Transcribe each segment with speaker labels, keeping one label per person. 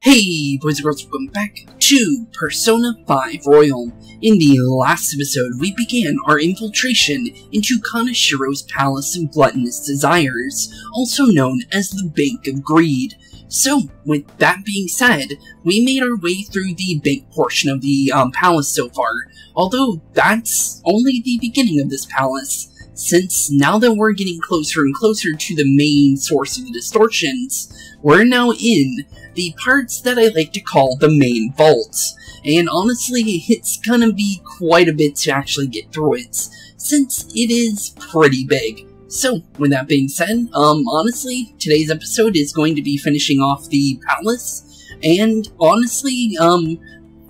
Speaker 1: Hey boys and girls, welcome back to Persona 5 Royal. In the last episode, we began our infiltration into Kanashiro's Palace of Gluttonous Desires, also known as the Bank of Greed. So, with that being said, we made our way through the bank portion of the palace so far, although that's only the beginning of this palace, since now that we're getting closer and closer to the main source of the distortions, we're now in the parts that I like to call the main vaults, and honestly, it's gonna be quite a bit to actually get through it, since it is pretty big. So, with that being said, honestly, today's episode is going to be finishing off the palace, and honestly,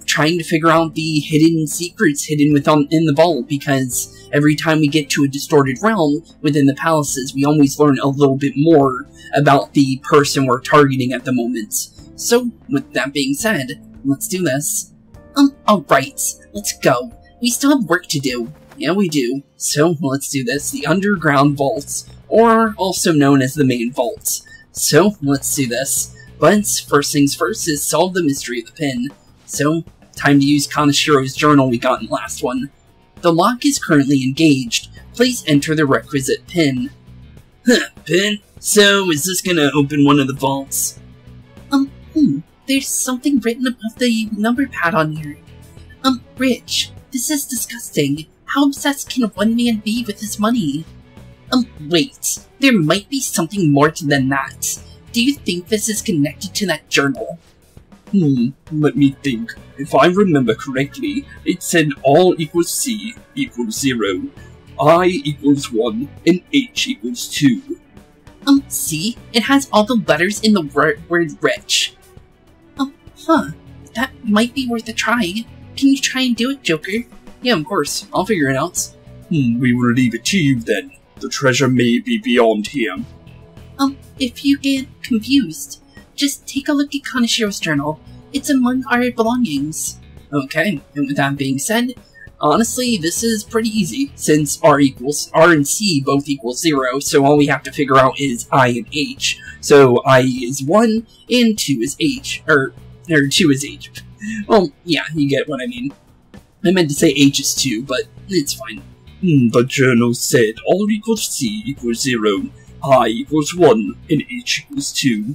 Speaker 1: trying to figure out the hidden secrets hidden in the vault, because every time we get to a distorted realm within the palaces, we always learn a little bit more about the person we're targeting at the moment. So, with that being said, let's do this. Alright, let's go. We still have work to do. Yeah, we do. So, let's do this. The underground vaults, or also known as the main vaults. So, let's do this. But, first things first is solve the mystery of the pin. So, time to use Kanashiro's journal we got in the last one. The lock is currently engaged. Please enter the requisite pin. Pin? So, is this gonna open one of the vaults? There's something written above the number pad on here. Rich, this is disgusting. How obsessed can one man be with his money? Wait, there might be something more than that. Do you think this is connected to that journal?
Speaker 2: Let me think. If I remember correctly, it said all equals C equals 0, I equals 1, and H equals 2.
Speaker 1: See? It has all the letters in the word rich. That might be worth a try. Can you try and do it, Joker? Yeah, of course. I'll figure it out.
Speaker 2: We will leave it to you then. The treasure may be beyond here.
Speaker 1: If you get confused, just take a look at Kanashiro's journal. It's among our belongings. Okay, and with that being said, honestly, this is pretty easy, since R and C both equal 0, so all we have to figure out is I and H. So I is 1, and 2 is H, or 2 is H. Well, yeah, you get what I mean. I meant to say H is 2, but it's fine.
Speaker 2: The journal said all equals C equals 0, I equals 1, and H equals 2.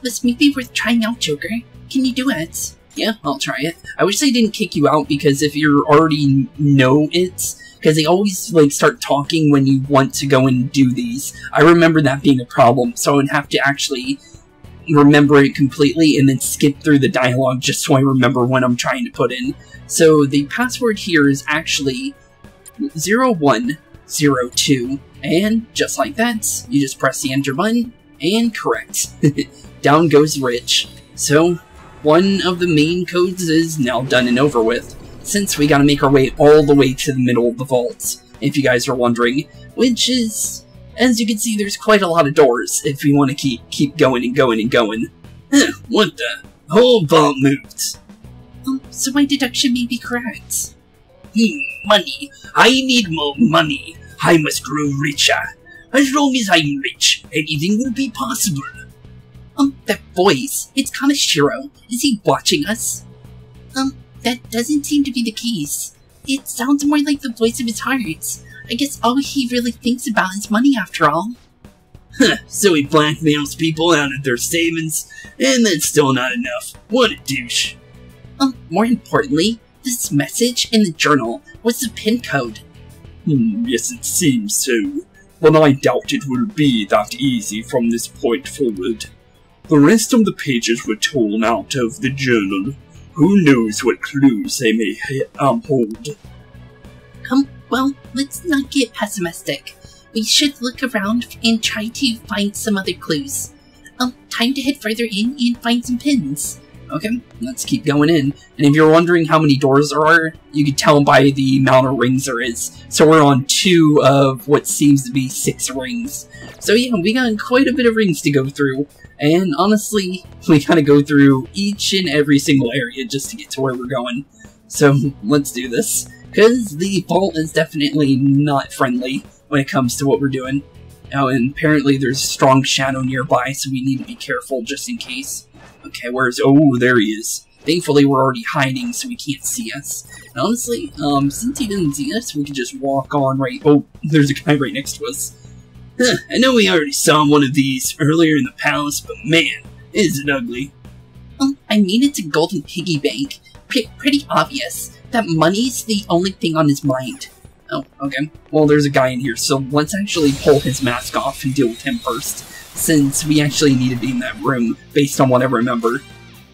Speaker 1: This may be worth trying out, Joker. Can you do it? Yeah, I'll try it. I wish they didn't kick you out, because if you already know it, because they always, start talking when you want to go and do these. I remember that being a problem, so I would have to actually remember it completely and then skip through the dialogue just so I remember what I'm trying to put in. So the password here is actually 0102, and just like that, you just press the enter button, and correct. Down goes Rich. So, one of the main codes is now done and over with, since we gotta make our way all the way to the middle of the vault, if you guys are wondering, which is, as you can see, there's quite a lot of doors if we want to keep going and going and going.
Speaker 2: What the? Whole vault moved.
Speaker 1: So my deduction may be correct.
Speaker 2: Money. I need more money. I must grow richer. As long as I'm rich, anything will be possible.
Speaker 1: That voice. It's Kanashiro. Is he watching us? That doesn't seem to be the case. It sounds more like the voice of his heart. I guess all he really thinks about is money after all.
Speaker 2: So he blackmails people out of their savings, and that's still not enough. What a douche.
Speaker 1: More importantly, this message in the journal was the pin code.
Speaker 2: Yes, it seems so. But I doubt it will be that easy from this point forward. The rest of the pages were torn out of the journal. Who knows what clues they may hold.
Speaker 1: Well, let's not get pessimistic. We should look around and try to find some other clues. Time to head further in and find some pins. Okay, let's keep going in. And if you're wondering how many doors there are, you can tell by the amount of rings there is. So we're on 2 of what seems to be 6 rings. So yeah, we got quite a bit of rings to go through. And honestly, we gotta go through each and every single area just to get to where we're going. So let's do this. Because the vault is definitely not friendly when it comes to what we're doing. Oh, and apparently there's strong shadow nearby, so we need to be careful just in case. Okay, where's... Oh, there he is. Thankfully, we're already hiding, so he can't see us. And honestly, since he didn't see us, we could just walk on right... Oh, there's a guy right next to us. Huh, I know we already saw one of these earlier in the palace, but man, is it ugly. I mean, it's a golden piggy bank. Pretty obvious. That money's the only thing on his mind. Oh, okay. Well, there's a guy in here, so let's actually pull his mask off and deal with him first, since we actually need to be in that room, based on what I remember.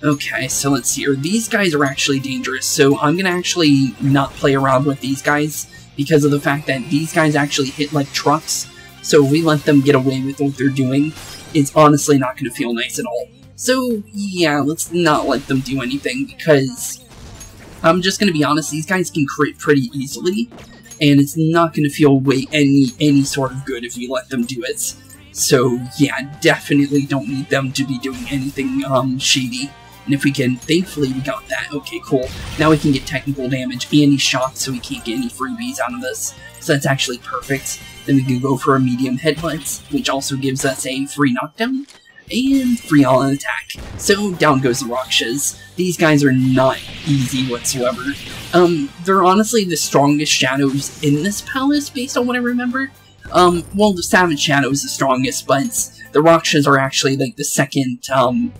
Speaker 1: Okay, so let's see here. These guys are actually dangerous, so I'm gonna actually not play around with these guys, because of the fact that these guys actually hit like trucks, so if we let them get away with what they're doing, it's honestly not gonna feel nice at all. So, yeah, let's not let them do anything, because I'm just gonna be honest, these guys can crit pretty easily, and it's not gonna feel any sort of good if we let them do it. So, yeah, definitely don't need them to be doing anything, shady. And if we can, thankfully we got that. Okay, cool. Now we can get technical damage, and he's shocked, so we can't get any freebies out of this. So that's actually perfect. Then we can go for a medium headbutt, which also gives us a free knockdown, and free all attack. So down goes the Rakshas. These guys are not easy whatsoever. They're honestly the strongest shadows in this palace, based on what I remember. Well, the Savage Shadow is the strongest, but the Rakshas are actually like the second,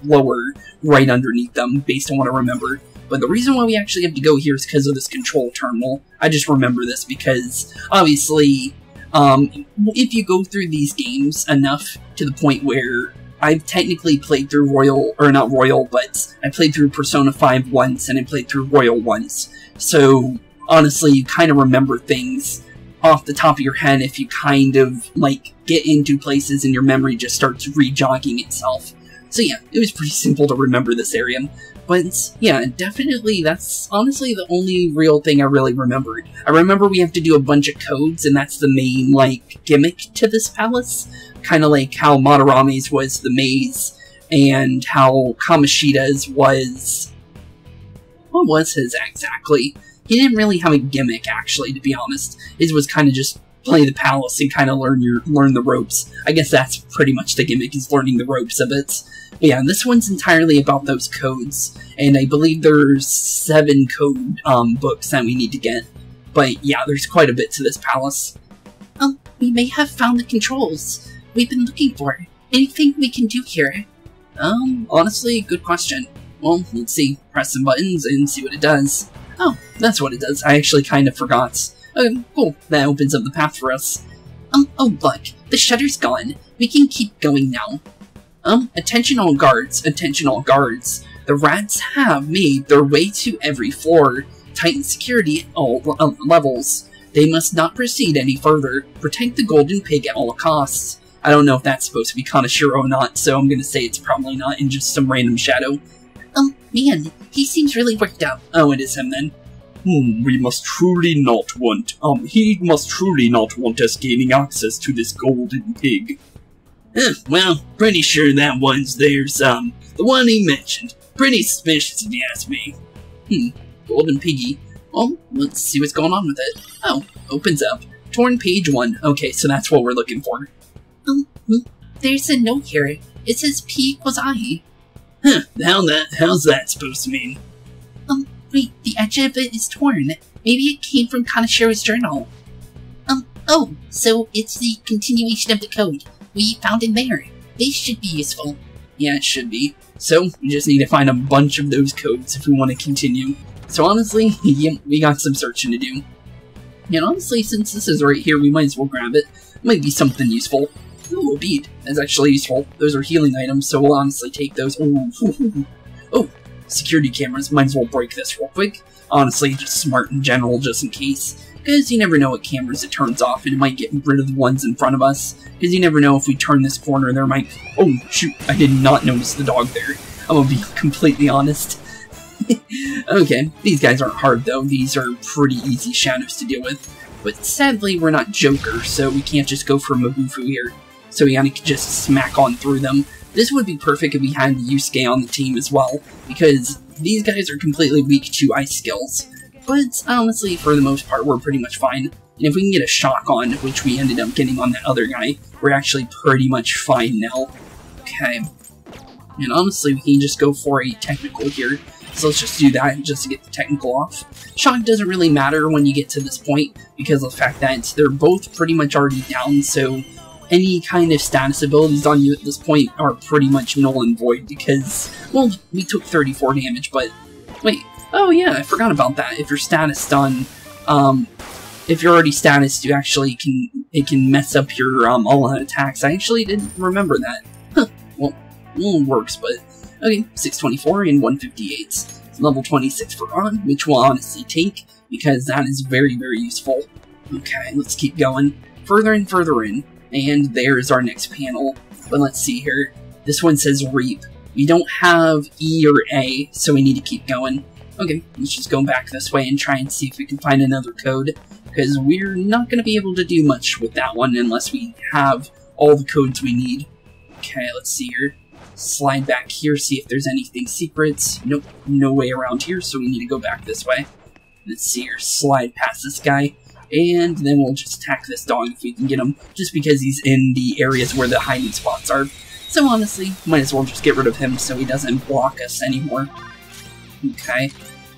Speaker 1: lower right underneath them, based on what I remember. But the reason why we actually have to go here is because of this control terminal. I just remember this because, obviously, if you go through these games enough to the point where I've technically played through Royal, or not Royal, but I played through Persona 5 once, and I played through Royal once. So, honestly, you kind of remember things off the top of your head if you kind of, like, get into places and your memory just starts re-jogging itself. So yeah, it was pretty simple to remember this area. But yeah, definitely that's honestly the only real thing I really remembered. I remember we have to do a bunch of codes, and that's the main, like, gimmick to this palace. Kind of like how Madarame's was the maze, and how Kamoshida's was... What was his exactly? He didn't really have a gimmick, actually, to be honest. His was kind of just play the palace and kind of learn the ropes. I guess that's pretty much the gimmick, is learning the ropes of it. But yeah, this one's entirely about those codes, and I believe there's 7 code books that we need to get. But yeah, there's quite a bit to this palace. We may have found the controls we've been looking for. Anything we can do here? Honestly, good question. Well, let's see. Press some buttons and see what it does. Oh, that's what it does. I actually kind of forgot. Okay, cool. That opens up the path for us. Oh look, the shutter's gone. We can keep going now. Attention all guards, attention all guards. The rats have made their way to every floor. Tighten security at all levels. They must not proceed any further. Protect the golden pig at all costs. I don't know if that's supposed to be Kaneshiro or not, so I'm gonna say it's probably not, and just some random shadow. Man, he seems really worked up. Oh, it is him then.
Speaker 2: We must truly not want, he must truly not want us gaining access to this golden pig.
Speaker 1: Well, pretty sure that one's theirs, the one he mentioned. Pretty suspicious if you ask me. Golden piggy. Well, let's see what's going on with it. Oh, opens up. Torn page 1. Okay, so that's what we're looking for. There's a note here. It says P equals I. How's that supposed to mean? Wait, the edge of it is torn. Maybe it came from Kaneshiro's journal. Oh, so it's the continuation of the code we found in there. They should be useful. Yeah, it should be. So, we just need to find a bunch of those codes if we want to continue. So honestly, yeah, we got some searching to do. And honestly, since this is right here, we might as well grab it. Might be something useful. Ooh, a bead. That's actually useful. Those are healing items, so we'll honestly take those. Oh, security cameras. Might as well break this real quick. Honestly, just smart in general, just in case. Because you never know what cameras it turns off, and it might get rid of the ones in front of us. Because you never know if we turn this corner, there might... Oh, shoot, I did not notice the dog there. I'm gonna be completely honest. Okay, these guys aren't hard though. These are pretty easy shadows to deal with. But sadly, we're not Joker, so we can't just go for Mabufu here. So we gotta just smack on through them. This would be perfect if we had Yusuke on the team as well, because these guys are completely weak to ice skills. But honestly, for the most part, we're pretty much fine. And if we can get a shock on, which we ended up getting on that other guy, we're actually pretty much fine now. Okay. And honestly, we can just go for a technical here. So let's just do that just to get the technical off. Shock doesn't really matter when you get to this point because of the fact that they're both pretty much already down, so any kind of status abilities on you at this point are pretty much null and void because, well, we took 34 damage, but wait, oh yeah, I forgot about that. If you're status done, if you're already status, you actually it can mess up your all-out attacks. I actually didn't remember that. Huh, well, it works, but okay, 624 and 158. Level 26 for on, which we'll honestly take, because that is very, very useful. Okay, let's keep going. Further and further in, and there's our next panel. But let's see here. This one says Reap. We don't have E or A, so we need to keep going. Okay, let's just go back this way and try and see if we can find another code, because we're not going to be able to do much with that one unless we have all the codes we need. Okay, let's see here. Slide back here, see if there's anything secrets. Nope, no way around here, so we need to go back this way. Let's see here, slide past this guy, and then we'll just attack this dog if we can get him, just because he's in the areas where the hiding spots are. So honestly, might as well just get rid of him so he doesn't block us anymore. Okay,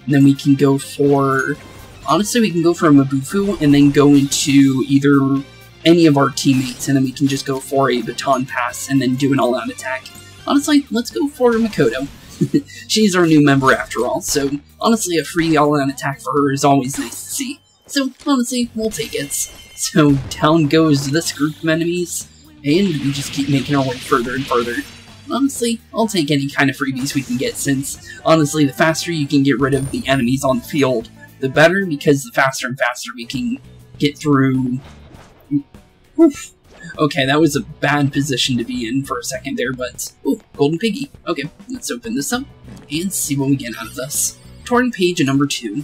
Speaker 1: and then we can go for... Honestly, we can go for a Mabufu, and then go into either any of our teammates, and then we can just go for a baton pass, and then do an all-out attack. Honestly, let's go for Makoto. She's our new member after all, so honestly a free all-out attack for her is always nice to see. So honestly, we'll take it. So down goes this group of enemies, and we just keep making our way further and further. Honestly, I'll take any kind of freebies we can get, since honestly the faster you can get rid of the enemies on the field, the better, because the faster and faster we can get through... Oof. Okay, that was a bad position to be in for a second there, but... Ooh, golden piggy. Okay, let's open this up and see what we get out of this. Torn page number 2.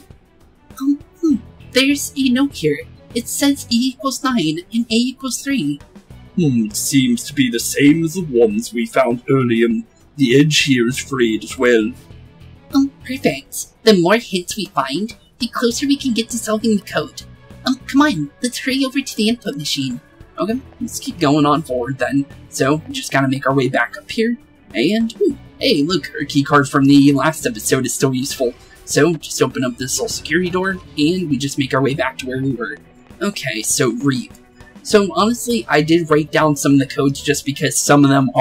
Speaker 1: There's a note here. It says E equals 9 and A equals 3.
Speaker 2: It seems to be the same as the ones we found earlier. The edge here is frayed as well.
Speaker 3: Perfect. The more hints we find, the closer we can get to solving the code. Come on, let's hurry over to the input machine.
Speaker 1: Okay, let's keep going on forward then. So, we just gotta make our way back up here, and, ooh, hey, look, our keycard from the last episode is still useful. So, just open up this little security door, and we just make our way back to where we were. Okay, so, Reap. So, honestly, I did write down some of the codes just because some of them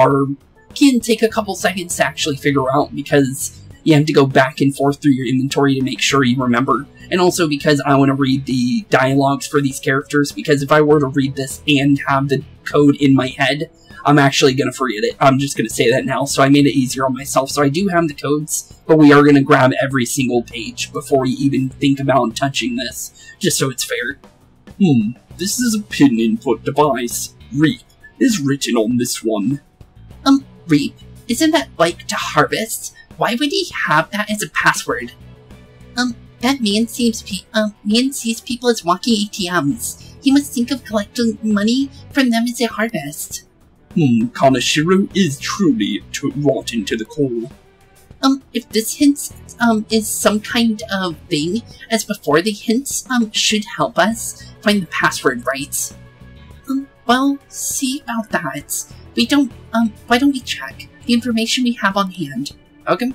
Speaker 1: can take a couple seconds to actually figure out, because you have to go back and forth through your inventory to make sure you remember. And also because I want to read the dialogues for these characters, because if I were to read this and have the code in my head, I'm actually going to forget it. I'm just going to say that now, so I made it easier on myself. So I do have the codes, but we are going to grab every single page before we even think about touching this, just so it's fair.
Speaker 2: This is a pin input device. Reap is written on this one.
Speaker 3: Reap? Isn't that like to harvest? Why would he have that as a password? That man sees people as walking ATMs. He must think of collecting money from them as a harvest.
Speaker 2: Kaneshiro is truly rotten to the core.
Speaker 3: If this hint, is some kind of thing, as before the hints, should help us find the password right. Well, see about that. Why don't we check the information we have on hand?
Speaker 1: Okay.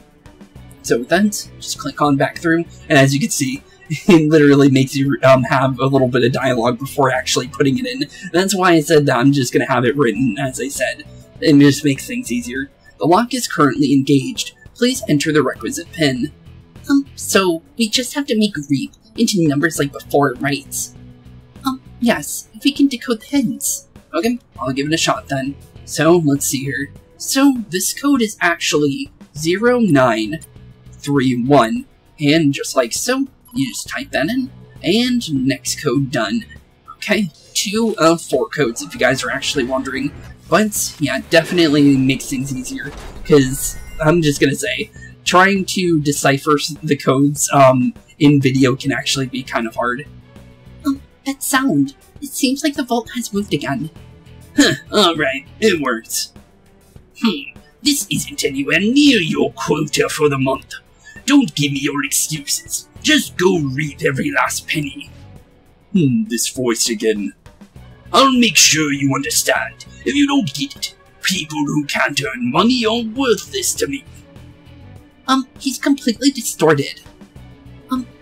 Speaker 1: So with that, just click on back through, and as you can see, it literally makes you have a little bit of dialogue before actually putting it in. That's why I said that I'm just going to have it written, as I said. It just makes things easier. The lock is currently engaged. Please enter the requisite pin.
Speaker 3: So we just have to make Reap into numbers like before, right? Yes, if we can decode the hints.
Speaker 1: Okay, I'll give it a shot then. So, let's see here. So, this code is actually 0931, and just like so, you just type that in, and next code done. Okay, 2 of 4 codes if you guys are actually wondering, but yeah, definitely makes things easier, because I'm just gonna say, trying to decipher the codes in video can actually be kind of hard.
Speaker 3: That sound, it seems like the vault has moved again.
Speaker 2: Alright, it works. This isn't anywhere near your quota for the month. Don't give me your excuses. Just go reap every last penny. This voice again. I'll make sure you understand. If you don't get it, people who can't earn money are worthless to me.
Speaker 3: He's completely distorted.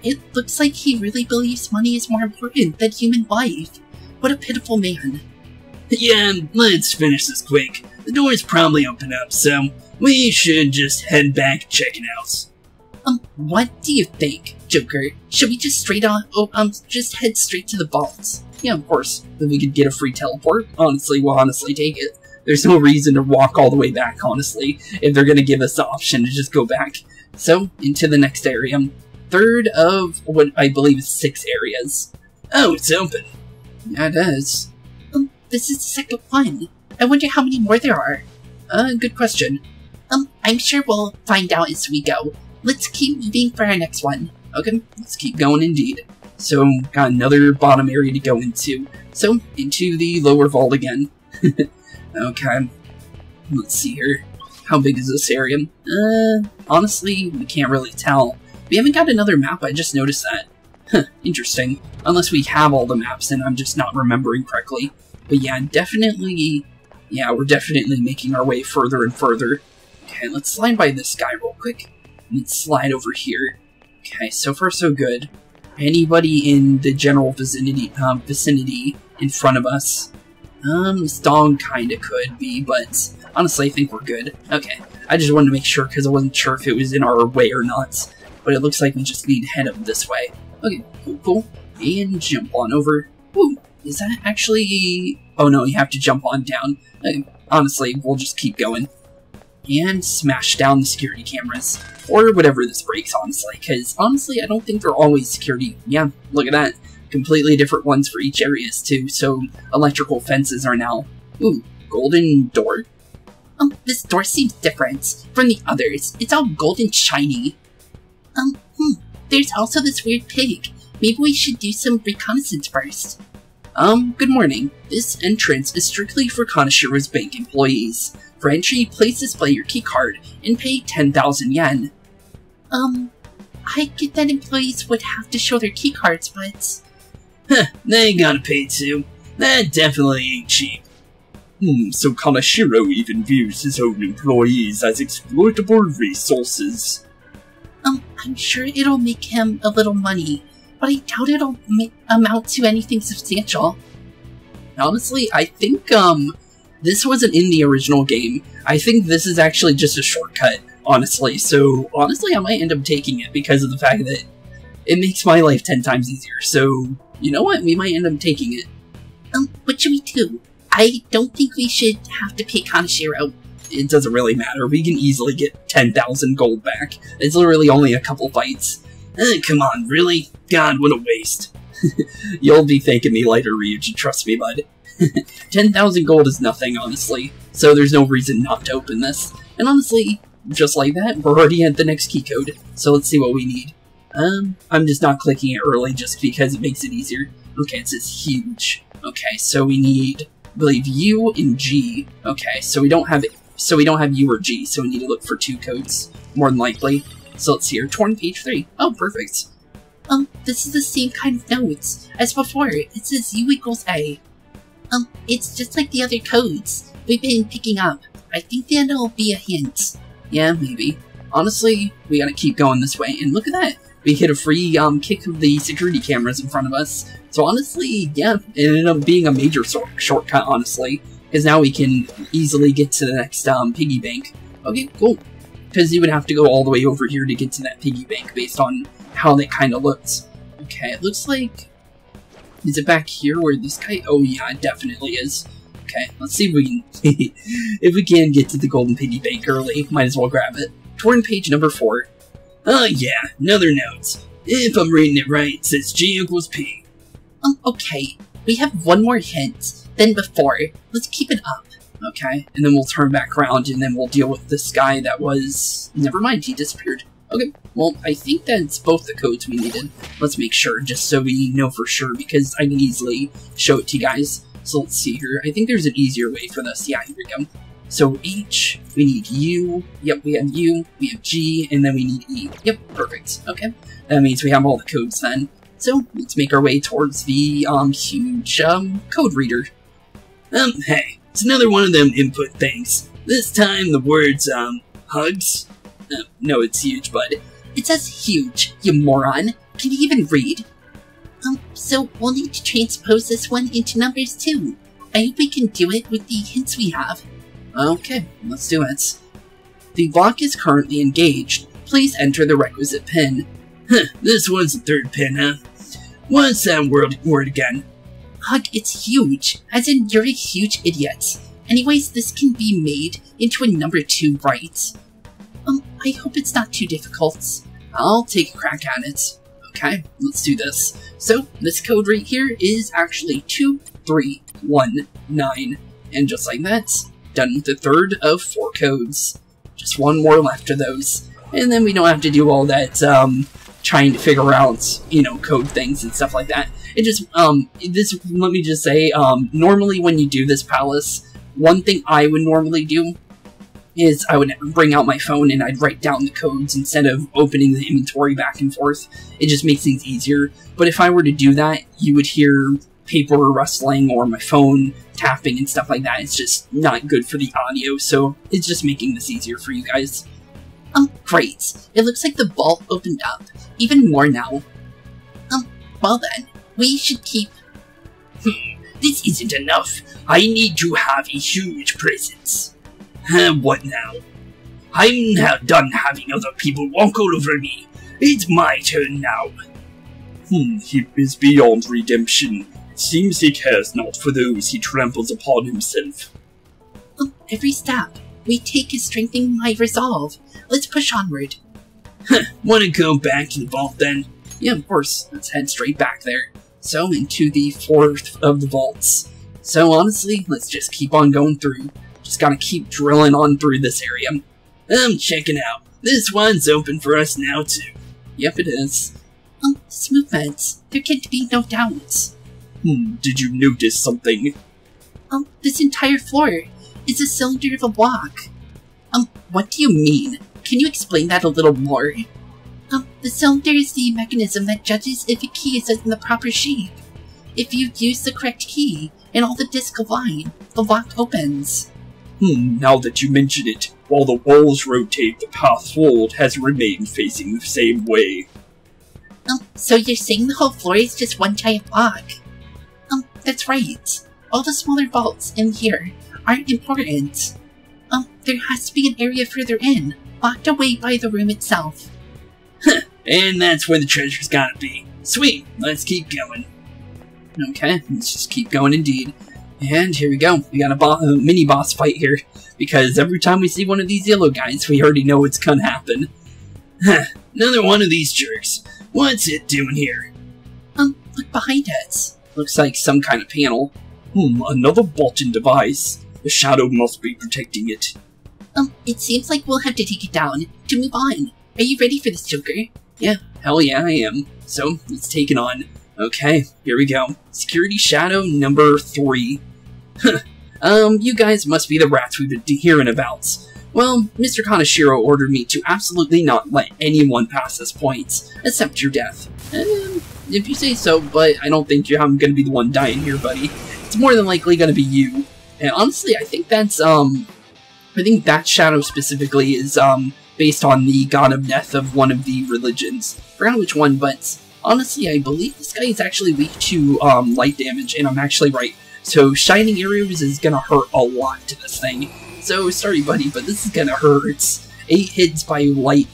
Speaker 3: It looks like he really believes money is more important than human life. What a pitiful man.
Speaker 2: Yeah, let's finish this quick. The door's probably open up, so we should just head back, check it out.
Speaker 3: What do you think, Joker? Should we just just head straight to the vaults?
Speaker 1: Yeah, of course. If we could get a free teleport, honestly, we'll honestly take it. There's no reason to walk all the way back, honestly, if they're gonna give us the option to just go back. So, into the next area. Third of what I believe is 6 areas.
Speaker 2: Oh, it's open.
Speaker 1: Yeah, it is.
Speaker 3: This is the second one. I wonder how many more there are.
Speaker 1: Good question.
Speaker 3: I'm sure we'll find out as we go. Let's keep moving for our next one.
Speaker 1: Okay, let's keep going indeed. So, got another bottom area to go into. So, into the lower vault again. Okay, let's see here. How big is this area? Honestly, we can't really tell. We haven't got another map, I just noticed that. Huh, interesting. Unless we have all the maps and I'm just not remembering correctly. But yeah, definitely, yeah, we're definitely making our way further and further. Okay, let's slide by this guy real quick. Let's slide over here. Okay, so far so good. Anybody in the general vicinity in front of us? This dog kinda could be, but honestly I think we're good. Okay, I just wanted to make sure because I wasn't sure if it was in our way or not. But it looks like we just need to head up this way. Okay, cool. And jump on over. Ooh, is that actually... Oh no, you have to jump on down. Honestly, we'll just keep going. And smash down the security cameras. Or whatever this breaks, honestly. Because, honestly, I don't think they're always security. Yeah, look at that. Completely different ones for each areas, too. So, electrical fences are now... Ooh, golden door?
Speaker 3: This door seems different from the others. It's all gold and shiny. There's also this weird pig. Maybe we should do some reconnaissance first.
Speaker 1: Good morning. This entrance is strictly for Kanashiro's bank employees. For entry, please display your keycard and pay 10,000 yen.
Speaker 3: I get that employees would have to show their keycards, but...
Speaker 2: Huh, they gotta pay too. That definitely ain't cheap. So Kanashiro even views his own employees as exploitable resources.
Speaker 3: I'm sure it'll make him a little money, but I doubt it'll amount to anything substantial.
Speaker 1: Honestly, I think, this wasn't in the original game. I think this is actually just a shortcut, honestly. So, honestly, I might end up taking it because of the fact that it makes my life 10 times easier. So, you know what? We might end up taking it.
Speaker 3: What should we do? I don't think we should have to pay Kanashiro.
Speaker 1: It doesn't really matter. We can easily get 10,000 gold back. It's literally only a couple fights.
Speaker 2: Come on, really? God, what a waste.
Speaker 1: You'll be thanking me later, Ryuji, trust me, bud. 10,000 gold is nothing, honestly, so there's no reason not to open this. And honestly, just like that, we're already at the next key code, so let's see what we need. I'm just not clicking it early just because it makes it easier. Okay, it says huge. Okay, so we need, I believe, U and G. Okay, so we don't have U or G, so we need to look for 2 codes, more than likely. So let's see here, torn page 3. Oh, perfect.
Speaker 3: This is the same kind of notes as before. It says U equals A. It's just like the other codes we've been picking up. I think that'll be a hint.
Speaker 1: Yeah, maybe. Honestly, we gotta keep going this way, and look at that! We hit a free, kick of the security cameras in front of us. So honestly, yeah, it ended up being a major shortcut, honestly. Because now we can easily get to the next, piggy bank. Okay, cool. Because you would have to go all the way over here to get to that piggy bank based on how they kind of looked. Okay, it looks like... Is it back here where this guy... Oh yeah, it definitely is. Okay, let's see if we can... if we can get to the golden piggy bank early, might as well grab it. Torn page number 4.
Speaker 2: Oh yeah, another note. If I'm reading it right, it says G equals P.
Speaker 3: Okay. We have one more hint than before. Let's keep it up.
Speaker 1: Okay, and then we'll turn back around and then we'll deal with this guy that was... Never mind, he disappeared. Okay, well, I think that's both the codes we needed. Let's make sure, just so we know for sure, because I can easily show it to you guys. So let's see here. I think there's an easier way for this. Yeah, here we go. So H, we need U. Yep, we have U, we have G, and then we need E. Yep, perfect. Okay, that means we have all the codes then. So let's make our way towards the huge code reader.
Speaker 2: Hey, It's another one of them input things. This time the words, hugs? No, it's huge, bud.
Speaker 3: It says huge, you moron. Can you even read? So we'll need to transpose this one into numbers too. I hope we can do it with the hints we have.
Speaker 1: Okay, let's do it. The lock is currently engaged. Please enter the requisite pin.
Speaker 2: This one's the third pin, huh? What's that word again?
Speaker 3: Hug, it's huge, as in you're a huge idiot. Anyways, this can be made into a number 2, right? I hope it's not too difficult.
Speaker 1: I'll take a crack at it. Okay, let's do this. So, this code right here is actually 2319. And just like that, done with the third of 4 codes. Just one more left of those. And then we don't have to do all that, trying to figure out, you know, code things and stuff like that. It just, let me just say, normally when you do this palace, one thing I would normally do is I would bring out my phone and I'd write down the codes instead of opening the inventory back and forth. It just makes things easier. But if I were to do that, you would hear paper rustling or my phone tapping and stuff like that. It's just not good for the audio, so it's just making this easier for you guys.
Speaker 3: Great. It looks like the vault opened up. Even more now. Well then, we should keep...
Speaker 2: This isn't enough. I need to have a huge presence. What now? I'm now done having other people walk all over me. It's my turn now. He is beyond redemption. It seems he cares not for those he tramples upon himself.
Speaker 3: Every step we take is strengthening my resolve. Let's push onward.
Speaker 2: Wanna go back to the vault then?
Speaker 1: Yeah, of course. Let's head straight back there. So, into the 4th of the vaults. So, honestly, let's just keep on going through. Just gotta keep drilling on through this area.
Speaker 2: I'm checking out. This one's open for us now, too.
Speaker 1: Yep, it is.
Speaker 3: This movement. There can be no doubt.
Speaker 2: Did you notice something?
Speaker 3: This entire floor is a cylinder of a block.
Speaker 1: What do you mean? Can you explain that a little more?
Speaker 3: The cylinder is the mechanism that judges if a key is in the proper shape. If you use the correct key and all the discs align, the lock opens.
Speaker 2: Now that you mention it, while the walls rotate, the path forward has remained facing the same way.
Speaker 3: So you're saying the whole floor is just one giant block? That's right. All the smaller vaults in here aren't important. There has to be an area further in, locked away by the room itself.
Speaker 2: And that's where the treasure's gotta be. Sweet, let's keep going.
Speaker 1: Okay, let's just keep going indeed. And here we go. We got a mini-boss fight here, because every time we see one of these yellow guys, we already know what's gonna happen.
Speaker 2: Another one of these jerks. What's it doing here?
Speaker 3: Look behind us.
Speaker 1: Looks like some kind of panel.
Speaker 2: Another button device. The shadow must be protecting it.
Speaker 3: It seems like we'll have to take it down to move on. Are you ready for this, Joker?
Speaker 1: Yeah, hell yeah, I am. So, let's take it on. Okay, here we go. Security Shadow number 3. You guys must be the rats we've been hearing about. Well, Mr. Kaneshiro ordered me to absolutely not let anyone pass this point, except your death. If you say so, but I don't think I'm gonna be the one dying here, buddy. It's more than likely gonna be you. And honestly, I think that's, I think that shadow specifically is, based on the god of death of one of the religions. Forgot which one, but honestly, I believe this guy is actually weak to, light damage, and I'm actually right. So, shining arrows is gonna hurt a lot to this thing. So, sorry buddy, but this is gonna hurt. 8 hits by light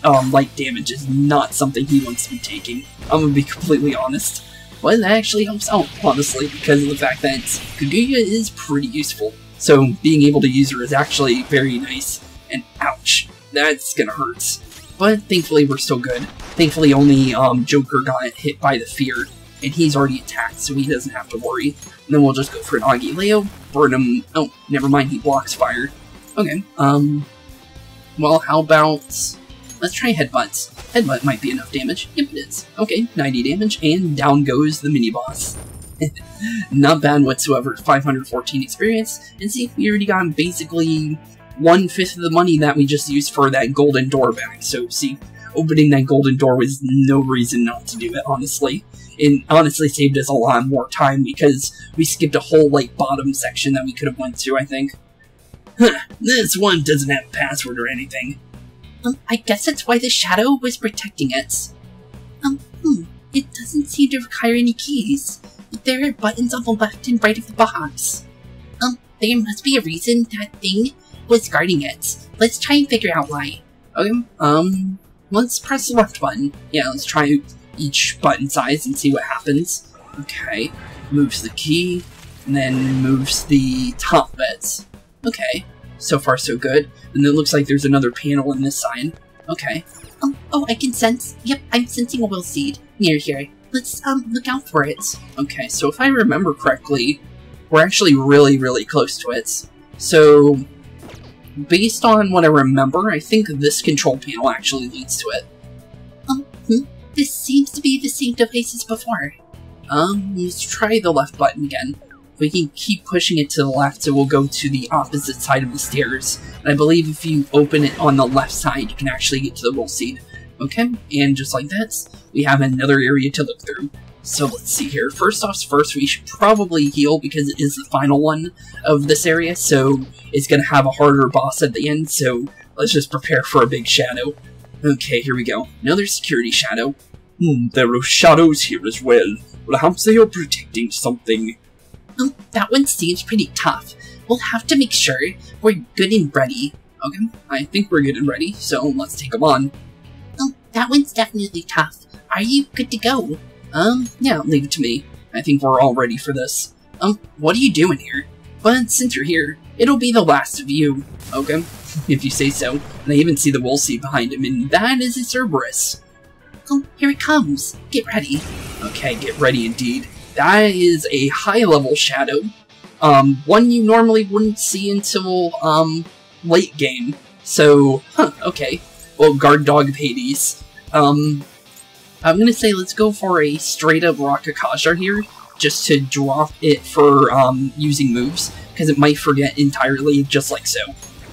Speaker 1: damage is not something he wants to be taking. I'm gonna be completely honest. But that actually helps out, honestly, because of the fact that Kaguya is pretty useful. So, being able to use her is actually very nice. And ouch, that's gonna hurt. But thankfully, we're still good. Thankfully, only Joker got hit by the fear, and he's already attacked, so he doesn't have to worry. And then we'll just go for an Agileo, burn him. Oh, never mind, he blocks fire. Okay, well, how about... let's try Headbutt. Headbutt might be enough damage. Yep, it is. Okay, 90 damage, and down goes the mini-boss. Not bad whatsoever. 514 experience, and see, we already got basically 1/5 of the money that we just used for that golden door back. So, see, opening that golden door was no reason not to do it, honestly. It honestly saved us a lot more time because we skipped a whole, like, bottom section that we could have went to, I think. Huh, this one doesn't have a password or anything.
Speaker 3: I guess that's why the shadow was protecting it. It doesn't seem to require any keys, but there are buttons on the left and right of the box. There must be a reason that thing was guarding it. Let's try and figure out why.
Speaker 1: Okay, let's press the left button. Yeah, let's try each button size and see what happens. Okay, moves the key, and then moves the top bits. Okay, so far so good. And it looks like there's another panel on this side. Okay.
Speaker 3: Oh, I can sense. Yep, I'm sensing a will seed near here. Let's, look out for it.
Speaker 1: Okay, so if I remember correctly, we're actually really, really close to it. So, based on what I remember, I think this control panel actually leads to it.
Speaker 3: This seems to be the same device as before.
Speaker 1: Let's try the left button again. We can keep pushing it to the left, so we'll go to the opposite side of the stairs. And I believe if you open it on the left side, you can actually get to the will seed. Okay, and just like that, we have another area to look through. So let's see here. First off first, we should probably heal because it is the final one of this area, so it's going to have a harder boss at the end, so let's just prepare for a big shadow. Okay, here we go. Another security shadow.
Speaker 2: There are shadows here as well. Perhaps they are protecting something.
Speaker 3: That one seems pretty tough. We'll have to make sure we're good and ready.
Speaker 1: Okay, I think we're good and ready, so let's take them on.
Speaker 3: That one's definitely tough. Are you good to go?
Speaker 1: Yeah, leave it to me. I think we're all ready for this. What are you doing here? But since you're here, it'll be the last of you. Okay, if you say so. And I even see the will seed behind him, and that is a Cerberus.
Speaker 3: Here it comes. Get ready.
Speaker 1: Okay, get ready indeed. That is a high-level shadow. One you normally wouldn't see until, late game. So, okay. Well, guard dog of Hades. I'm gonna say let's go for a straight-up Rakakaja here, just to drop it for, using moves, because it might forget entirely, just like so.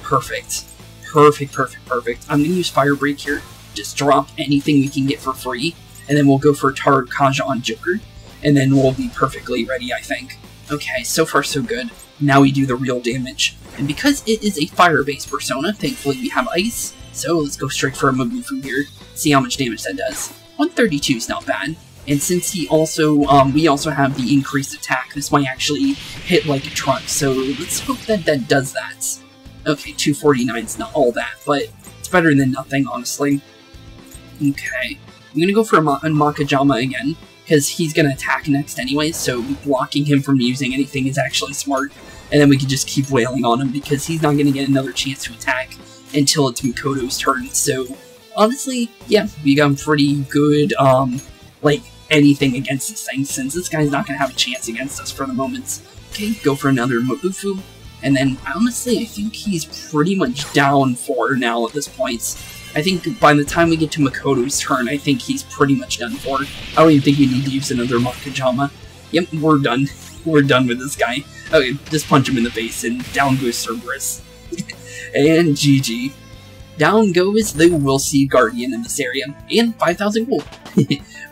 Speaker 1: Perfect. Perfect, perfect, perfect. I'm gonna use Fire Break here. Just drop anything we can get for free, and then we'll go for Tarakaja on Joker, and then we'll be perfectly ready, I think. Okay, so far so good. Now we do the real damage. And because it is a fire-based persona, thankfully we have ice, so let's go straight for a Mabufu here, see how much damage that does. 132 is not bad. And since he also, we also have the increased attack, this might actually hit like a truck, so let's hope that that does that. Okay, 249 is not all that, but it's better than nothing, honestly. Okay, I'm gonna go for a Makajama again, because he's gonna attack next anyway, so blocking him from using anything is actually smart. And then we can just keep wailing on him, because he's not gonna get another chance to attack until it's Makoto's turn, so honestly, yeah, we got pretty good, like, anything against this thing, since this guy's not gonna have a chance against us for the moment. Okay, go for another Mabufu, and then, honestly, I think he's pretty much down for now at this point. I think by the time we get to Makoto's turn, I think he's pretty much done for. I don't even think we need to use another Makajama. Yep, we're done. We're done with this guy. Okay, just punch him in the face, and down goes Cerberus. And GG. Down goes the Will Seed Guardian in this area, and 5,000 gold.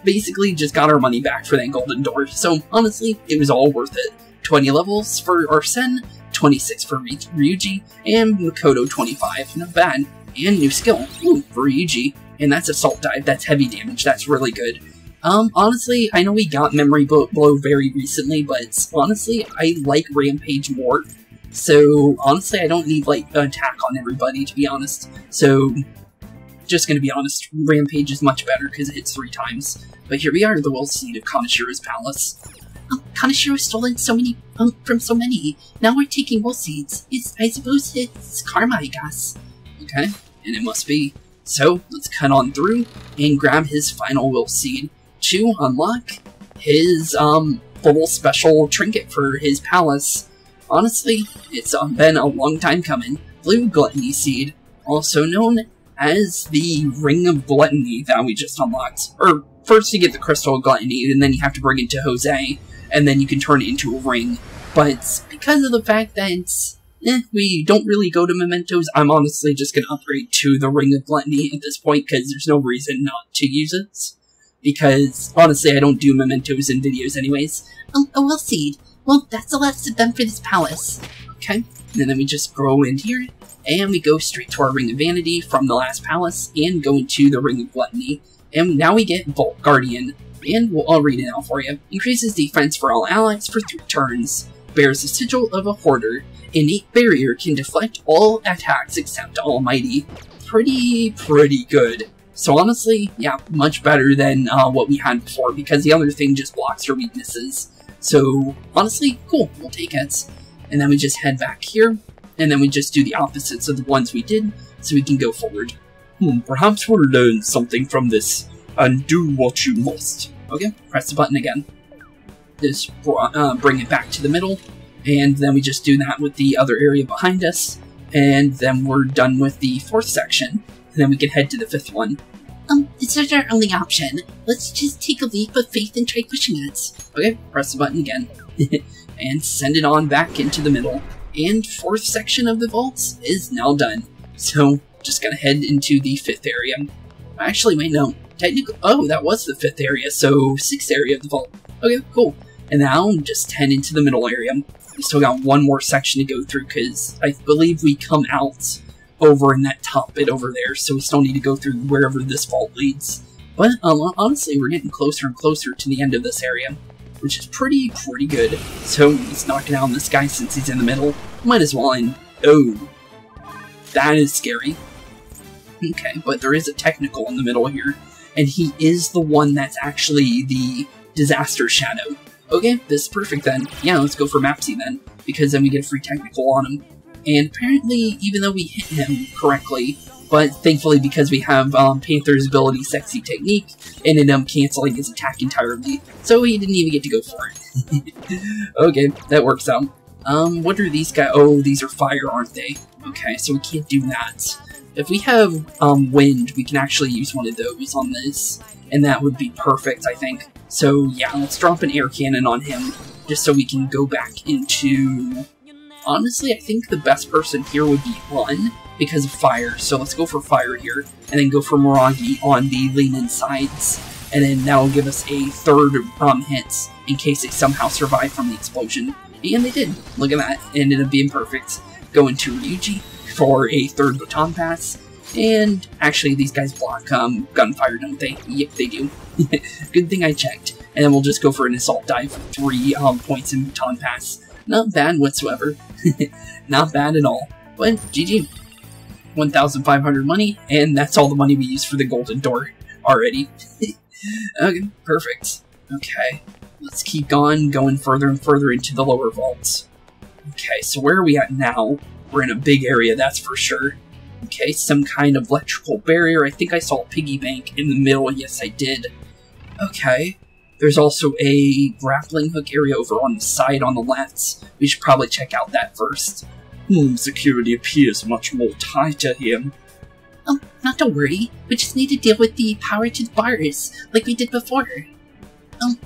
Speaker 1: Basically, just got our money back for that golden door, so honestly, it was all worth it. 20 levels for Arsene, 26 for Ryuji, and Makoto 25, not bad. And new skill, ooh, for Ryuji, and that's Assault Dive, that's heavy damage, that's really good. Honestly, I know we got Memory Blow very recently, but honestly, I like Rampage more. So, honestly, I don't need, like, an attack on everybody, to be honest. So, just gonna be honest, Rampage is much better because it hits 3 times. But here we are, the Will Seed of Kanashiro's Palace.
Speaker 3: Kanashiro's stolen so many, from so many. Now we're taking Will Seeds. I suppose it's karma, I guess.
Speaker 1: Okay, and it must be. So, let's cut on through and grab his final Will Seed to unlock his, little special trinket for his palace. Honestly, it's been a long time coming. Blue Gluttony Seed, also known as the Ring of Gluttony that we just unlocked. Or, first you get the Crystal of Gluttony, and then you have to bring it to Jose, and then you can turn it into a ring. But because of the fact that we don't really go to mementos. I'm honestly just gonna upgrade to the Ring of Gluttony at this point, because there's no reason not to use it. Because, honestly, I don't do mementos in videos anyways.
Speaker 3: We'll see. Well, that's the last of them for this palace.
Speaker 1: Okay, and then we just go in here, and we go straight to our Ring of Vanity from the last palace, and go into the Ring of Gluttony. And now we get Vault Guardian, and I'll read it out for you. Increases defense for all allies for 3 turns. Bears the sigil of a hoarder. Innate barrier can deflect all attacks except Almighty. Pretty good. So honestly, yeah, much better than what we had before, because the other thing just blocks your weaknesses. So honestly, cool, we'll take it. And then we just head back here, and then we just do the opposites of the ones we did, so we can go forward.
Speaker 2: Perhaps we'll learn something from this, and do what you must.
Speaker 1: Okay, press the button again. Just bring it back to the middle, and then we just do that with the other area behind us, and then we're done with the 4th section, and then we can head to the 5th one.
Speaker 3: This is our only option. Let's just take a leap of faith and try pushing it.
Speaker 1: Okay, press the button again, and send it on back into the middle. And 4th section of the vaults is now done. So, just gonna head into the 5th area. Actually, wait, no. Technically, oh, that was the 5th area, so 6th area of the vault. Okay, cool. And now, just head into the middle area. We still got one more section to go through, because I believe we come out over in that top bit over there, so we still need to go through wherever this vault leads. But, honestly, we're getting closer and closer to the end of this area, which is pretty good. So, let's knock down this guy since he's in the middle. Might as well, and oh, that is scary. Okay, but there is a technical in the middle here, and he is the one that's actually the disaster shadow. Okay, this is perfect then. Yeah, let's go for Mapsy then, because then we get a free technical on him. And apparently, even though we hit him correctly, but thankfully because we have Panther's ability Sexy Technique, it ended up canceling his attack entirely, so he didn't even get to go for it. Okay, that works out. What are these guys? Oh, these are fire, aren't they? Okay, so we can't do that. If we have wind, we can actually use one of those on this, and that would be perfect, I think. So yeah, let's drop an air cannon on him, just so we can go back into... Honestly, I think the best person here would be Hun, because of fire, so let's go for fire here, and then go for Miragi on the lean-in sides, and then that will give us a 3rd hit, in case they somehow survive from the explosion. And they did. Look at that. It ended up being perfect. Go into Ryuji for a 3rd baton pass, and actually these guys block gunfire, don't they? Yep, they do. Good thing I checked. And then we'll just go for an assault dive for 3 points in baton pass. Not bad whatsoever. Not bad at all. But GG. 1,500 money, and that's all the money we use for the golden door already. Okay, perfect. Okay, let's keep going further and further into the lower vaults. Okay, so where are we at now? We're in a big area, that's for sure. Okay, some kind of electrical barrier. I think I saw a piggy bank in the middle. Yes, I did. Okay. There's also a grappling hook area over on the side on the left. We should probably check out that first.
Speaker 2: Security appears much more tighter here.
Speaker 3: Oh, not to worry. We just need to deal with the power to the bars, like we did before.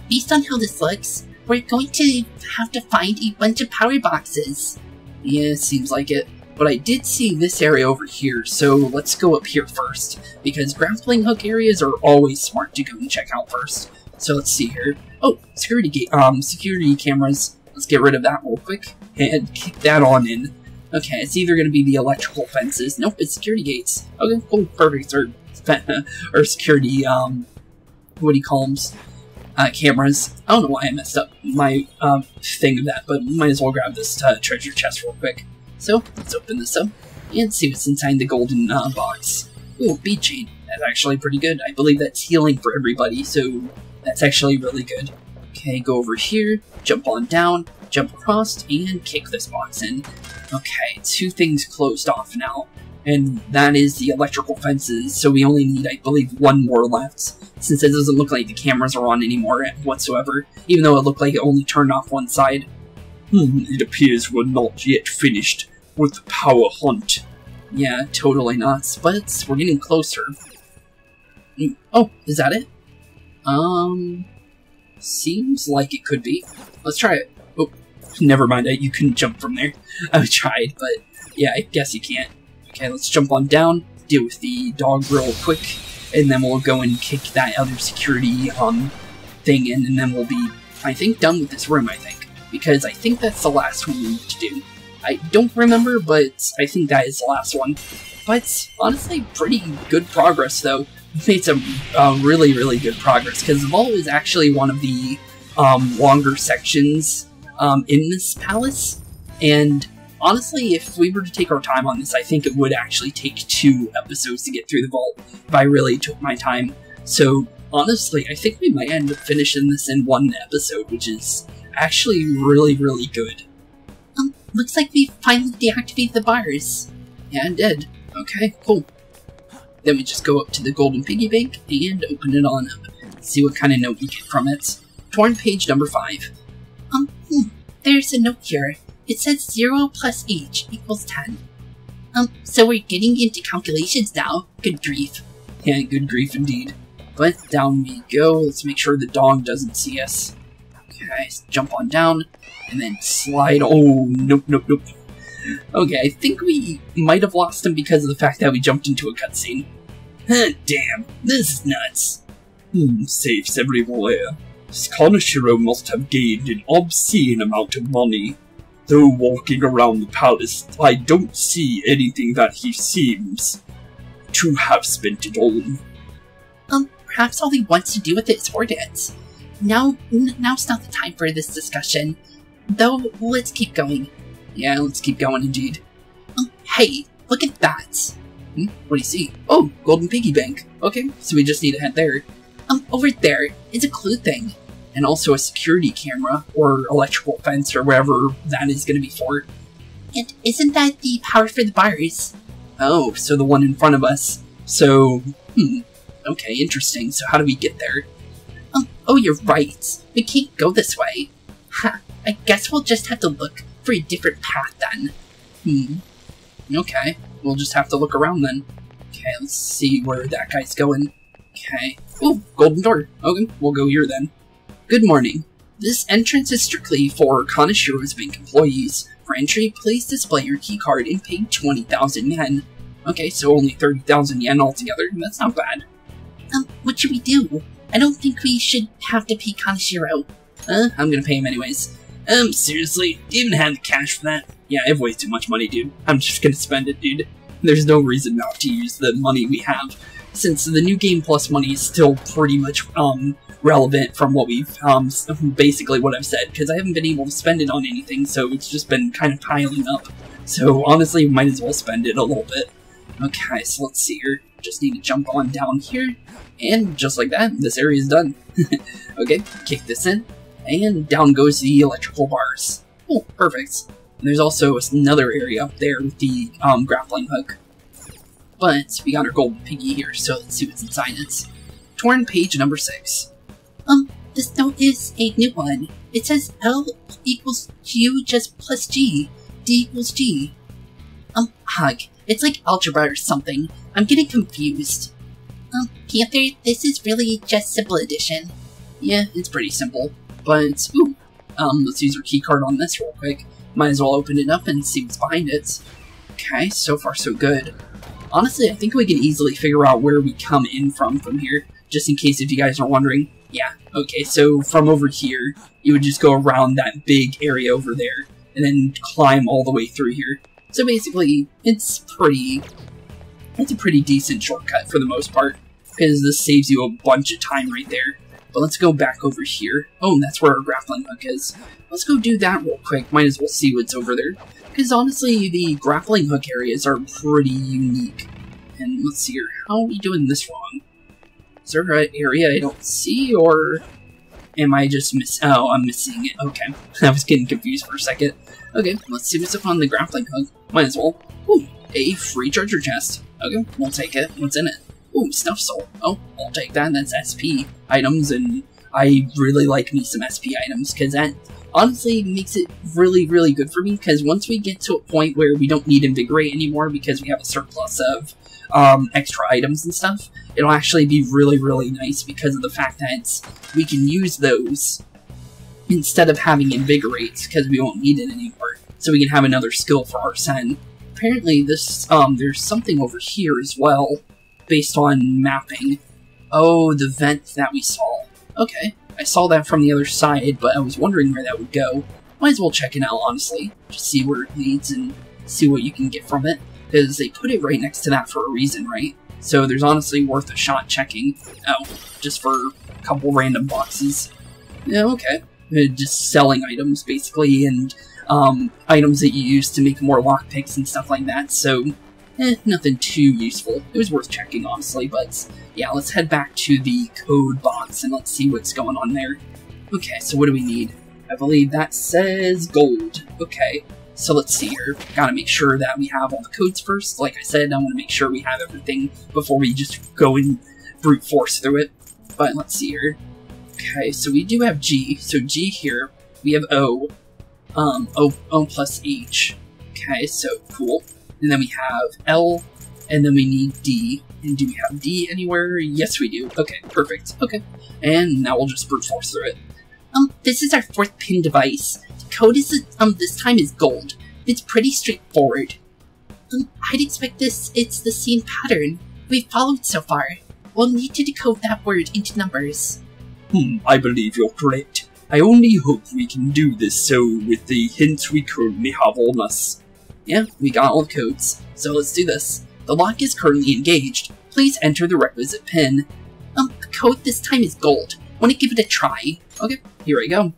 Speaker 3: Based on how this looks, we're going to have to find a bunch of power boxes.
Speaker 1: Yeah, seems like it. But I did see this area over here, so let's go up here first, because grappling hook areas are always smart to go and check out first. So let's see here. Oh, security cameras. Let's get rid of that real quick and kick that on in. Okay, it's either going to be the electrical fences. Nope, it's security gates. Okay, cool, perfect. Or security, what do you call them? Cameras. I don't know why I messed up my thing of that, but might as well grab this treasure chest real quick. So, let's open this up and see what's inside the golden box. Ooh, bead chain. That's actually pretty good. I believe that's healing for everybody, so that's actually really good. Okay, go over here, jump on down, jump across, and kick this box in. Okay, 2 things closed off now, and that is the electrical fences, so we only need, I believe, 1 more left, since it doesn't look like the cameras are on anymore whatsoever, even though it looked like it only turned off one side.
Speaker 2: It appears we're not yet finished with the power hunt.
Speaker 1: Yeah, totally not, but we're getting closer. Oh, is that it? Seems like it could be. Let's try it. Oh, Never mind, you couldn't jump from there. I tried, but yeah, I guess you can't. Okay, let's jump on down, deal with the dog real quick, and then we'll go and kick that other security thing in, and then we'll be, I think, done with this room, I think. Because I think that's the last one we need to do. I don't remember, but I think that is the last one. But honestly, pretty good progress, though. We made some really, really good progress, because the vault is actually one of the longer sections in this palace, and honestly, if we were to take our time on this, I think it would actually take 2 episodes to get through the vault if I really took my time. So honestly, I think we might end up finishing this in 1 episode, which is actually really, really good.
Speaker 3: Looks like we finally deactivated the bars.
Speaker 1: Yeah, it did. Okay, cool. Then we just go up to the golden piggy bank and open it on up. See what kind of note we get from it. Torn page number 5.
Speaker 3: There's a note here. It says 0 plus each equals 10. So we're getting into calculations now. Good grief.
Speaker 1: Yeah, good grief indeed. But down we go. Let's make sure the dog doesn't see us. Okay, jump on down, and then slide. Oh, nope, nope, nope. Okay, I think we might have lost him because of the fact that we jumped into a cutscene. Damn, this is nuts.
Speaker 2: Safes everywhere. Kaneshiro must have gained an obscene amount of money. Though walking around the palace, I don't see anything that he seems to have spent it on.
Speaker 3: Perhaps all he wants to do with it is hoard it. Now's not the time for this discussion. Though, let's keep going.
Speaker 1: Yeah, let's keep going indeed.
Speaker 3: Hey, look at that.
Speaker 1: What do you see? Oh, golden piggy bank. Okay, so we just need to head there.
Speaker 3: Over there is a clue thing.
Speaker 1: And also a security camera, or electrical fence, or wherever that is going to be for.
Speaker 3: And isn't that the power for the bars?
Speaker 1: Oh, so the one in front of us. So, okay, interesting. So how do we get there?
Speaker 3: Oh, you're right. We can't go this way. Ha, I guess we'll just have to look for a different path then.
Speaker 1: Okay, we'll just have to look around then. Okay, let's see where that guy's going. Okay. Oh, golden door. Okay, we'll go here then. Good morning. This entrance is strictly for Kaneshiro's bank employees. For entry, please display your keycard and pay 20,000 yen. Okay, so only 30,000 yen altogether. That's not bad.
Speaker 3: What should we do? I don't think we should have to pay Kaneshiro.
Speaker 1: I'm gonna pay him anyways. Seriously? Do you even have the cash for that? Yeah, I have way too much money, dude. I'm just gonna spend it, dude. There's no reason not to use the money we have, since the new Game Plus money is still pretty much, relevant from what we've, basically what I've said, because I haven't been able to spend it on anything, so it's just been kind of piling up. So, honestly, we might as well spend it a little bit. Okay, so let's see here. Just need to jump on down here, and just like that, this area is done. Okay, kick this in, and down goes the electrical bars. Oh, perfect. And there's also another area up there with the, grappling hook. But, we got our golden piggy here, so let's see what's inside it. Torn page number 6.
Speaker 3: This note is a new one. It says L equals Q just plus G. D equals G. Hug. It's like algebra or something. I'm getting confused. Panther, this is really just simple addition.
Speaker 1: Yeah, it's pretty simple. But, ooh. Let's use our keycard on this real quick. Might as well open it up and see what's behind it. Okay, so far so good. Honestly, I think we can easily figure out where we come in from here. Just in case if you guys are wondering. Yeah, okay, so from over here, you would just go around that big area over there, and then climb all the way through here. So basically, it's a pretty decent shortcut for the most part, because this saves you a bunch of time right there. But let's go back over here. Oh, and that's where our grappling hook is. Let's go do that real quick, might as well see what's over there. Because honestly, the grappling hook areas are pretty unique. And let's see here, how are we doing this wrong? Is there an area I don't see, or am I just oh, I'm missing it. Okay, I was getting confused for a second. Okay, let's see what's up on the grappling hook. Might as well. Ooh, a free treasure chest. Okay, we'll take it. What's in it? Ooh, stuff soul. Oh, I'll take that. That's SP items, and I really like me some SP items, because that honestly makes it really, really good for me, because once we get to a point where we don't need Invigorate anymore because we have a surplus of extra items and stuff, it'll actually be really, really nice because of the fact that we can use those instead of having invigorate, because we won't need it anymore. So we can have another skill for Arsene. Apparently this, there's something over here as well, based on mapping. Oh, the vent that we saw. Okay, I saw that from the other side, but I was wondering where that would go. Might as well check it out, honestly. Just see where it leads and see what you can get from it. Because they put it right next to that for a reason, right? So there's honestly worth a shot checking. Oh, just for a couple random boxes. Yeah, okay. Just selling items, basically, and items that you use to make more lockpicks and stuff like that, so nothing too useful. It was worth checking, honestly, but yeah, let's head back to the code box and let's see what's going on there. Okay, so what do we need? I believe that says gold. Okay, so let's see here. Gotta make sure that we have all the codes first. Like I said, I want to make sure we have everything before we just go and brute force through it. But let's see here. Okay, so we do have G. So G here, we have O. O plus H. Okay, so cool. And then we have L, and then we need D. And do we have D anywhere? Yes, we do. Okay, perfect. Okay. And now we'll just brute force through it.
Speaker 3: This is our 4th pin device. The code is, this time is gold. It's pretty straightforward. I'd expect it's the same pattern we've followed so far. We'll need to decode that word into numbers.
Speaker 2: I believe you're correct. I only hope we can do this so with the hints we currently have on us.
Speaker 1: Yeah, we got all the codes, so let's do this. The lock is currently engaged. Please enter the requisite pin.
Speaker 3: The code this time is gold. Want to give it a try?
Speaker 1: Okay, here I go.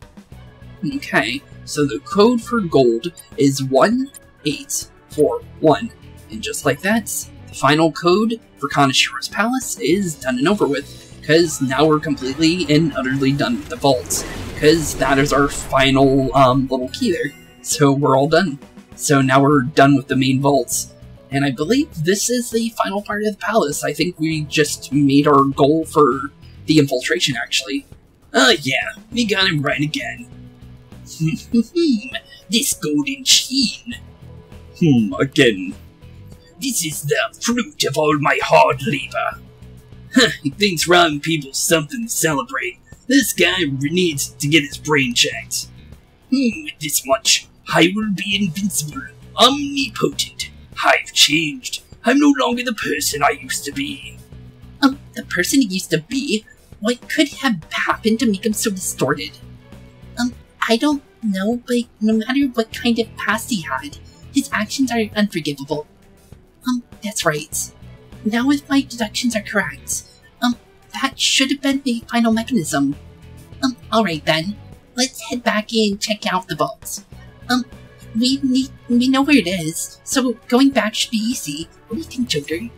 Speaker 1: Okay, so the code for gold is 1841. And just like that, the final code for Kanashiro's Palace is done and over with. Because now we're completely and utterly done with the vaults. Because that is our final little key there. So we're all done. So now we're done with the main vaults. And I believe this is the final part of the palace. I think we just made our goal for the infiltration, actually.
Speaker 2: Oh yeah, we got him right again.
Speaker 3: This golden sheen.
Speaker 2: Again.
Speaker 3: This is the fruit of all my hard labor.
Speaker 2: He thinks robbing people's something to celebrate. This guy needs to get his brain checked.
Speaker 3: With this much, I will be invincible, omnipotent. I've changed. I'm no longer the person I used to be. The person he used to be? What could have happened to make him so distorted? I don't know, but no matter what kind of past he had, his actions are unforgivable. That's right. Now if my deductions are correct, that should have been the final mechanism. Alright then. Let's head back and check out the vault. We know where it is, so going back should be easy. What do you think, Joker?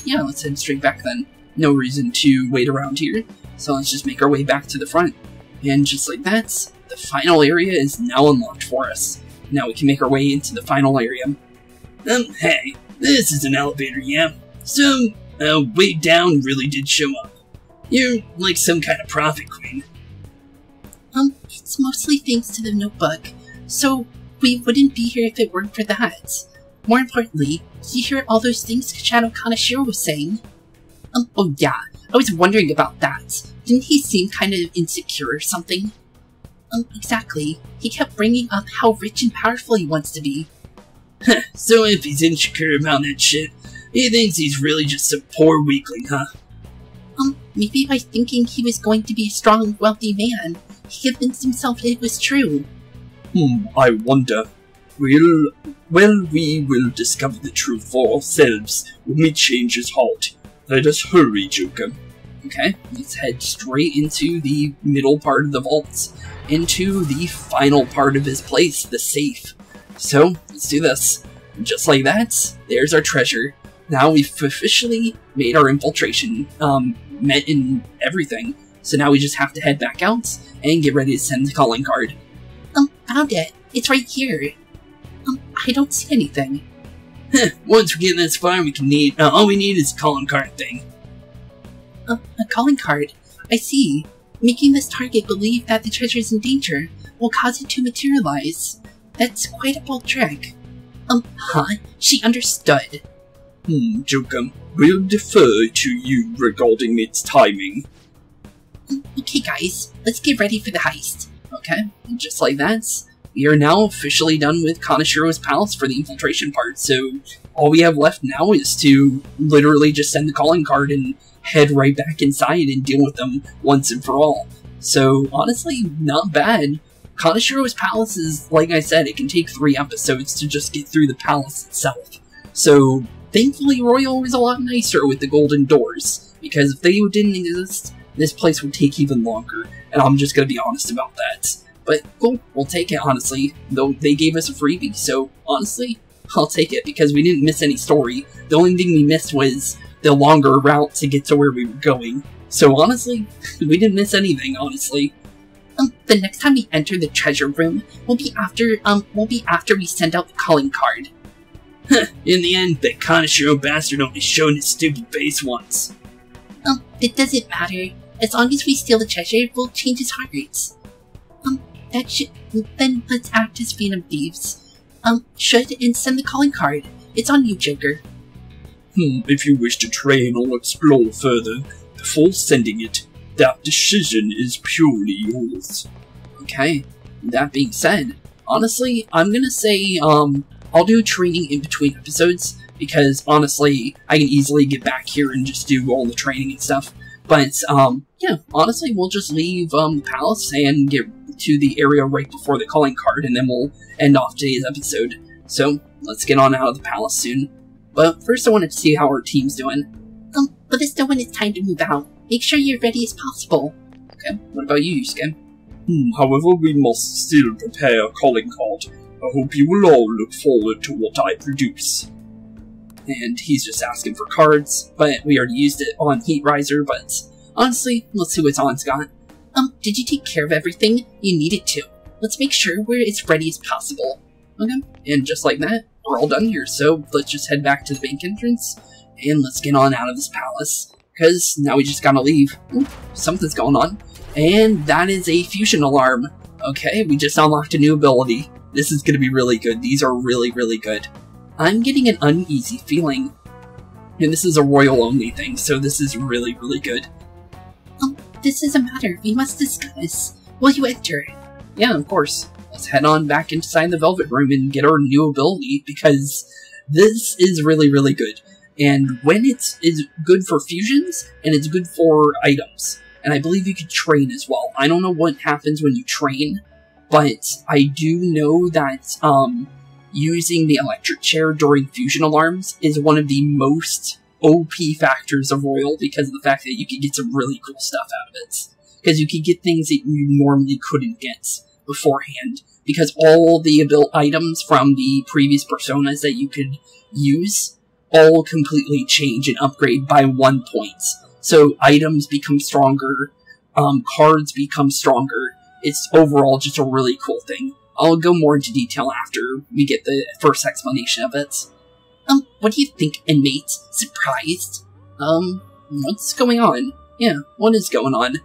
Speaker 1: Yeah, let's head straight back then. No reason to wait around here, so let's just make our way back to the front. And just like that, the final area is now unlocked for us. Now we can make our way into the final area.
Speaker 2: Hey, this is an elevator, yeah? So, way down really did show up. You're like some kind of prophet queen.
Speaker 3: It's mostly thanks to the notebook, so we wouldn't be here if it weren't for that. More importantly, did you hear all those things Shadow Kanashiro was saying? Oh yeah, I was wondering about that. Didn't he seem kind of insecure or something? Exactly. He kept bringing up how rich and powerful he wants to be.
Speaker 2: So if he's insecure about that shit, he thinks he's really just a poor weakling, huh?
Speaker 3: Maybe by thinking he was going to be a strong, wealthy man, he convinced himself it was true.
Speaker 2: I wonder. We will discover the truth for ourselves when we change his heart. Let us hurry, Joker.
Speaker 1: Okay, let's head straight into the middle part of the vault, into the final part of his place, the safe. So, let's do this. Just like that, there's our treasure. Now we've officially made our infiltration, met in everything. So now we just have to head back out and get ready to send the calling card.
Speaker 3: Found it. It's right here. I don't see anything.
Speaker 2: Once we get this far, we can need, all we need is a calling card thing.
Speaker 3: A calling card. I see. Making this target believe that the treasure is in danger will cause it to materialize. That's quite a bold trick. Huh? She understood.
Speaker 2: Joker, we'll defer to you regarding its timing.
Speaker 3: Okay guys, let's get ready for the heist.
Speaker 1: Okay, and just like that, we are now officially done with Kanashiro's palace for the infiltration part, so all we have left now is to literally just send the calling card and head right back inside and deal with them once and for all. So, honestly, not bad. Kanashiro's palace is, like I said, it can take 3 episodes to just get through the palace itself. So, thankfully, Royal was a lot nicer with the golden doors, because if they didn't exist, this place would take even longer, and I'm just gonna be honest about that. But, cool, we'll take it, honestly, though they gave us a freebie, so, honestly, I'll take it, because we didn't miss any story. The only thing we missed was the longer route to get to where we were going. So, honestly, we didn't miss anything, honestly.
Speaker 3: The next time we enter the treasure room will be after we send out the calling card.
Speaker 2: In the end, that Kanashiro bastard only showed his stupid face once.
Speaker 3: It doesn't matter. As long as we steal the treasure, we'll change his heart. Then let's act as Phantom Thieves. Should and send the calling card. It's on you, Joker.
Speaker 2: If you wish to train or explore further, before sending it, that decision is purely yours.
Speaker 1: Okay, that being said, honestly, I'm gonna say, I'll do training in between episodes, because, honestly, I can easily get back here and just do all the training and stuff. But, yeah, honestly, we'll just leave, the palace and get to the area right before the calling card, and then we'll end off today's episode. So, let's get on out of the palace soon. But first I wanted to see how our team's doing.
Speaker 3: Let us know when it's time to move out. Make sure you're ready as possible.
Speaker 1: Okay, what about you, Yusuke?
Speaker 2: However, we must still prepare a calling card. I hope you will all look forward to what I produce.
Speaker 1: And he's just asking for cards, but we already used it on Heat Riser, but honestly, let's see what On's got.
Speaker 3: Did you take care of everything you needed to? Let's make sure we're as ready as possible.
Speaker 1: Okay, and just like that, we're all done here, so let's just head back to the bank entrance, and let's get on out of this palace, because now we just gotta leave. Ooh, something's going on, and that is a fusion alarm. Okay, we just unlocked a new ability. This is gonna be really good. These are really, really good. I'm getting an uneasy feeling, and this is a royal-only thing, so this is really, really good.
Speaker 3: This is a matter we must discuss. Will you enter?
Speaker 1: Yeah, of course. Let's head on back inside the Velvet Room and get our new ability, because this is really, really good. And when it's good for fusions, and it's good for items. And I believe you could train as well. I don't know what happens when you train, but I do know that using the electric chair during fusion alarms is one of the most OP factors of Royal, because of the fact that you can get some really cool stuff out of it. Because you can get things that you normally couldn't get beforehand, because all the items from the previous personas that you could use all completely change and upgrade by 1 point. So items become stronger, cards become stronger. It's overall just a really cool thing. I'll go more into detail after we get the first explanation of it.
Speaker 3: What do you think, inmate? Surprised?
Speaker 1: What's going on? Yeah, what is going on?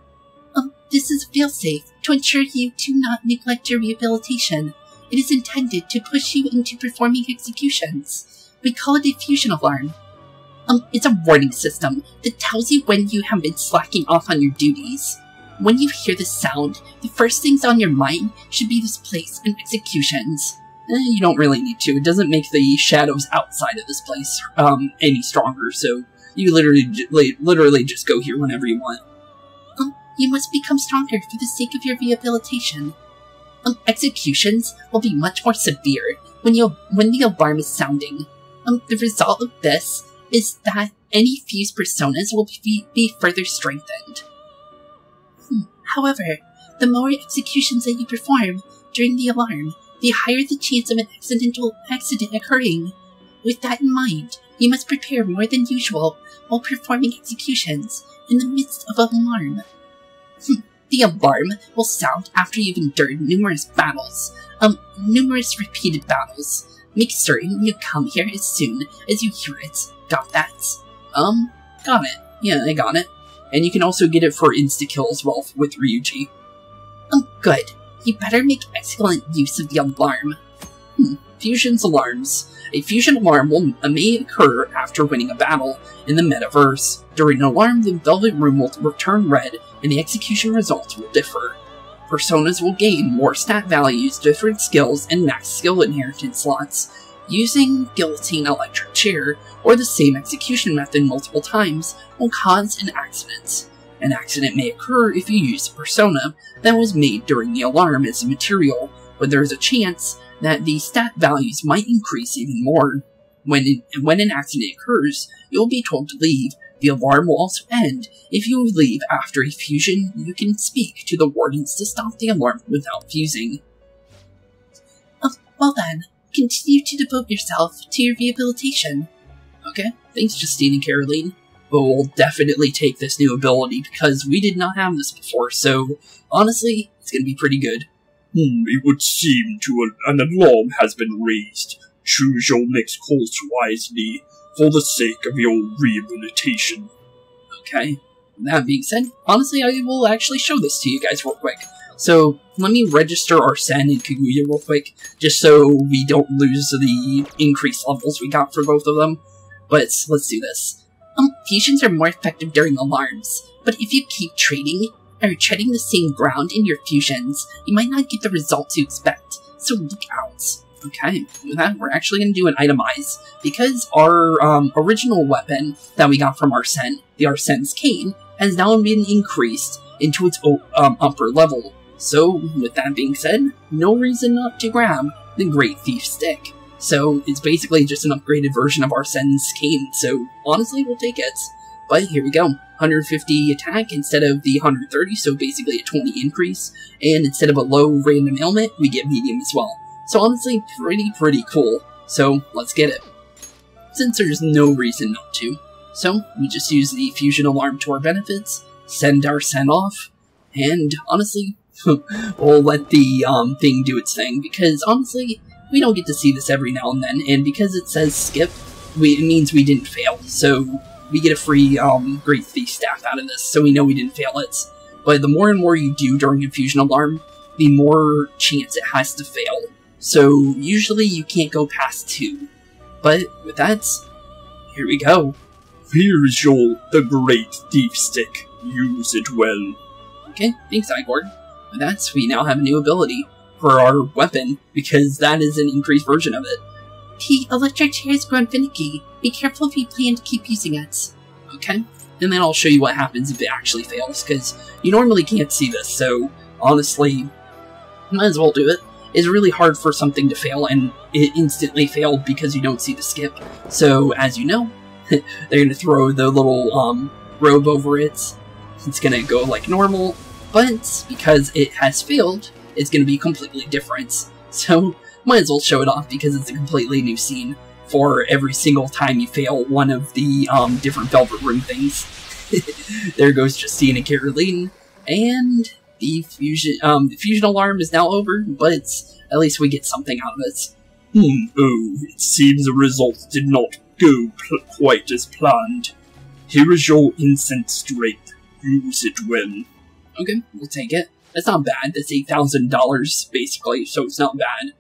Speaker 3: This is a failsafe to ensure you do not neglect your rehabilitation. It is intended to push you into performing executions. We call it a fusion alarm. It's a warning system that tells you when you have been slacking off on your duties. When you hear the sound, the first things on your mind should be this place and executions.
Speaker 1: You don't really need to. It doesn't make the shadows outside of this place any stronger, so you literally just go here whenever you want.
Speaker 3: You must become stronger for the sake of your rehabilitation. Executions will be much more severe when the alarm is sounding. The result of this is that any fused personas will be further strengthened. However, the more executions that you perform during the alarm, the higher the chance of an accident occurring. With that in mind, you must prepare more than usual while performing executions in the midst of an alarm. The alarm will sound after you've endured numerous battles, numerous repeated battles. Make certain you come here as soon as you hear it. Got that?
Speaker 1: Got it. Yeah, I got it. And you can also get it for insta-kill as well with Ryuji.
Speaker 3: Good. You better make excellent use of the alarm.
Speaker 1: Fusion's alarms. A fusion alarm may occur after winning a battle in the metaverse. During an alarm, the Velvet Room will return red, and the execution results will differ. Personas will gain more stat values, different skills, and max skill inheritance slots. Using Guillotine Electric Chair, or the same execution method multiple times, will cause an accident. An accident may occur if you use a persona that was made during the alarm as a material, but there is a chance that the stat values might increase even more. When an accident occurs, you will be told to leave. The alarm will also end. If you leave after a fusion, you can speak to the wardens to stop the alarm without fusing.
Speaker 3: Well then, continue to devote yourself to your rehabilitation.
Speaker 1: Okay, thanks Justine and Caroline. But we'll definitely take this new ability because we did not have this before, so honestly, it's going to be pretty good.
Speaker 2: It would seem an alarm has been raised. Choose your next course wisely for the sake of your rehabilitation.
Speaker 1: Okay, that being said, honestly, I will actually show this to you guys real quick. So, let me register our Sen and Kaguya real quick, just so we don't lose the increased levels we got for both of them. But let's do this.
Speaker 3: Fusions are more effective during alarms, but if you keep treading the same ground in your fusions, you might not get the results you expect, so look out.
Speaker 1: Okay, with that, we're actually going to do an itemize, because our original weapon that we got from Arsene, the Arsene's Cane, has now been increased into its upper level. So, with that being said, no reason not to grab the Great Thief Stick. So, it's basically just an upgraded version of Arsene's Cane, so honestly, we'll take it. But here we go, 150 attack instead of the 130, so basically a 20 increase, and instead of a low random ailment, we get medium as well. So honestly, pretty cool, so let's get it. Since there's no reason not to. So, we just use the fusion alarm to our benefits, send Arsene off, and honestly, we'll let the thing do its thing, because honestly, we don't get to see this every now and then, and because it says skip, it means we didn't fail, so we get a free Great Thief Staff out of this, so we know we didn't fail it. But the more and more you do during a fusion alarm, the more chance it has to fail. So usually you can't go past 2. But with that, here we go.
Speaker 2: Here is the Great Thief Stick. Use it well.
Speaker 1: Okay, thanks Igor. With that, we now have a new ability for our weapon, because that is an increased version of it.
Speaker 3: The electric chair has grown finicky. Be careful if you plan to keep using it.
Speaker 1: Okay, and then I'll show you what happens if it actually fails, because you normally can't see this, so honestly, might as well do it. It's really hard for something to fail, and it instantly failed because you don't see the skip. So, as you know, they're going to throw the little robe over it. It's going to go like normal, but because it has failed, it's going to be completely different. So, might as well show it off because it's a completely new scene for every single time you fail one of the different Velvet Room things. There goes Justine and Caroline, and the fusion alarm is now over, but at least we get something out of it.
Speaker 2: Oh, it seems the results did not go quite as planned. Here is your instant strength. Use it well.
Speaker 1: Okay, we'll take it. That's not bad. That's $8,000, basically, so it's not bad.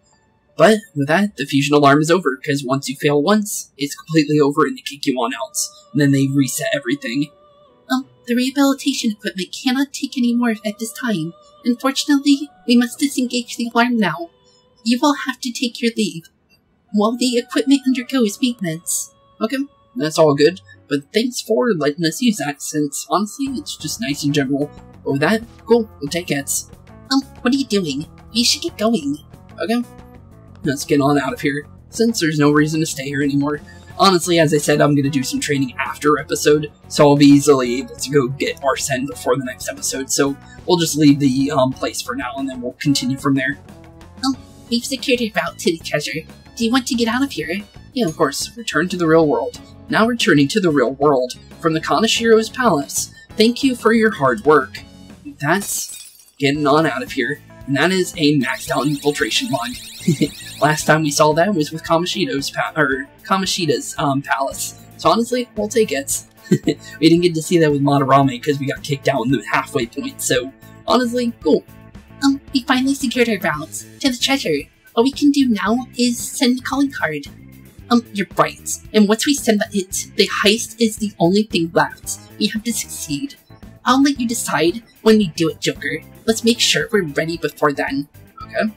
Speaker 1: But with that, the fusion alarm is over, because once you fail once, it's completely over and they kick you on out. And then they reset everything.
Speaker 3: The rehabilitation equipment cannot take any more at this time. Unfortunately, we must disengage the alarm now. You will have to take your leave while the equipment undergoes maintenance.
Speaker 1: Okay, that's all good, but thanks for letting us use that, since honestly, it's just nice in general. But with that, cool, we'll take it.
Speaker 3: What are you doing? We should get going.
Speaker 1: Okay, let's get on out of here, since there's no reason to stay here anymore. Honestly, as I said, I'm going to do some training after episode, so I'll be easily able to go get Arsene before the next episode, so we'll just leave the place for now, and then we'll continue from there.
Speaker 3: We've secured your route to the treasure. Do you want to get out of here?
Speaker 1: Yeah, of course. Return to the real world. Now returning to the real world, from the Kanashiro's palace. Thank you for your hard work. That's getting on out of here. And that is a maxed out infiltration mod. Last time we saw that was with Kamoshida's palace. So honestly, we'll take it. We didn't get to see that with Madarame because we got kicked out in the halfway point, so honestly, cool.
Speaker 3: We finally secured our routes to the treasure. What we can do now is send a calling card. You're right. And once we send it, the heist is the only thing left. We have to succeed. I'll let you decide when we do it, Joker. let's make sure we're ready before then.
Speaker 1: Okay,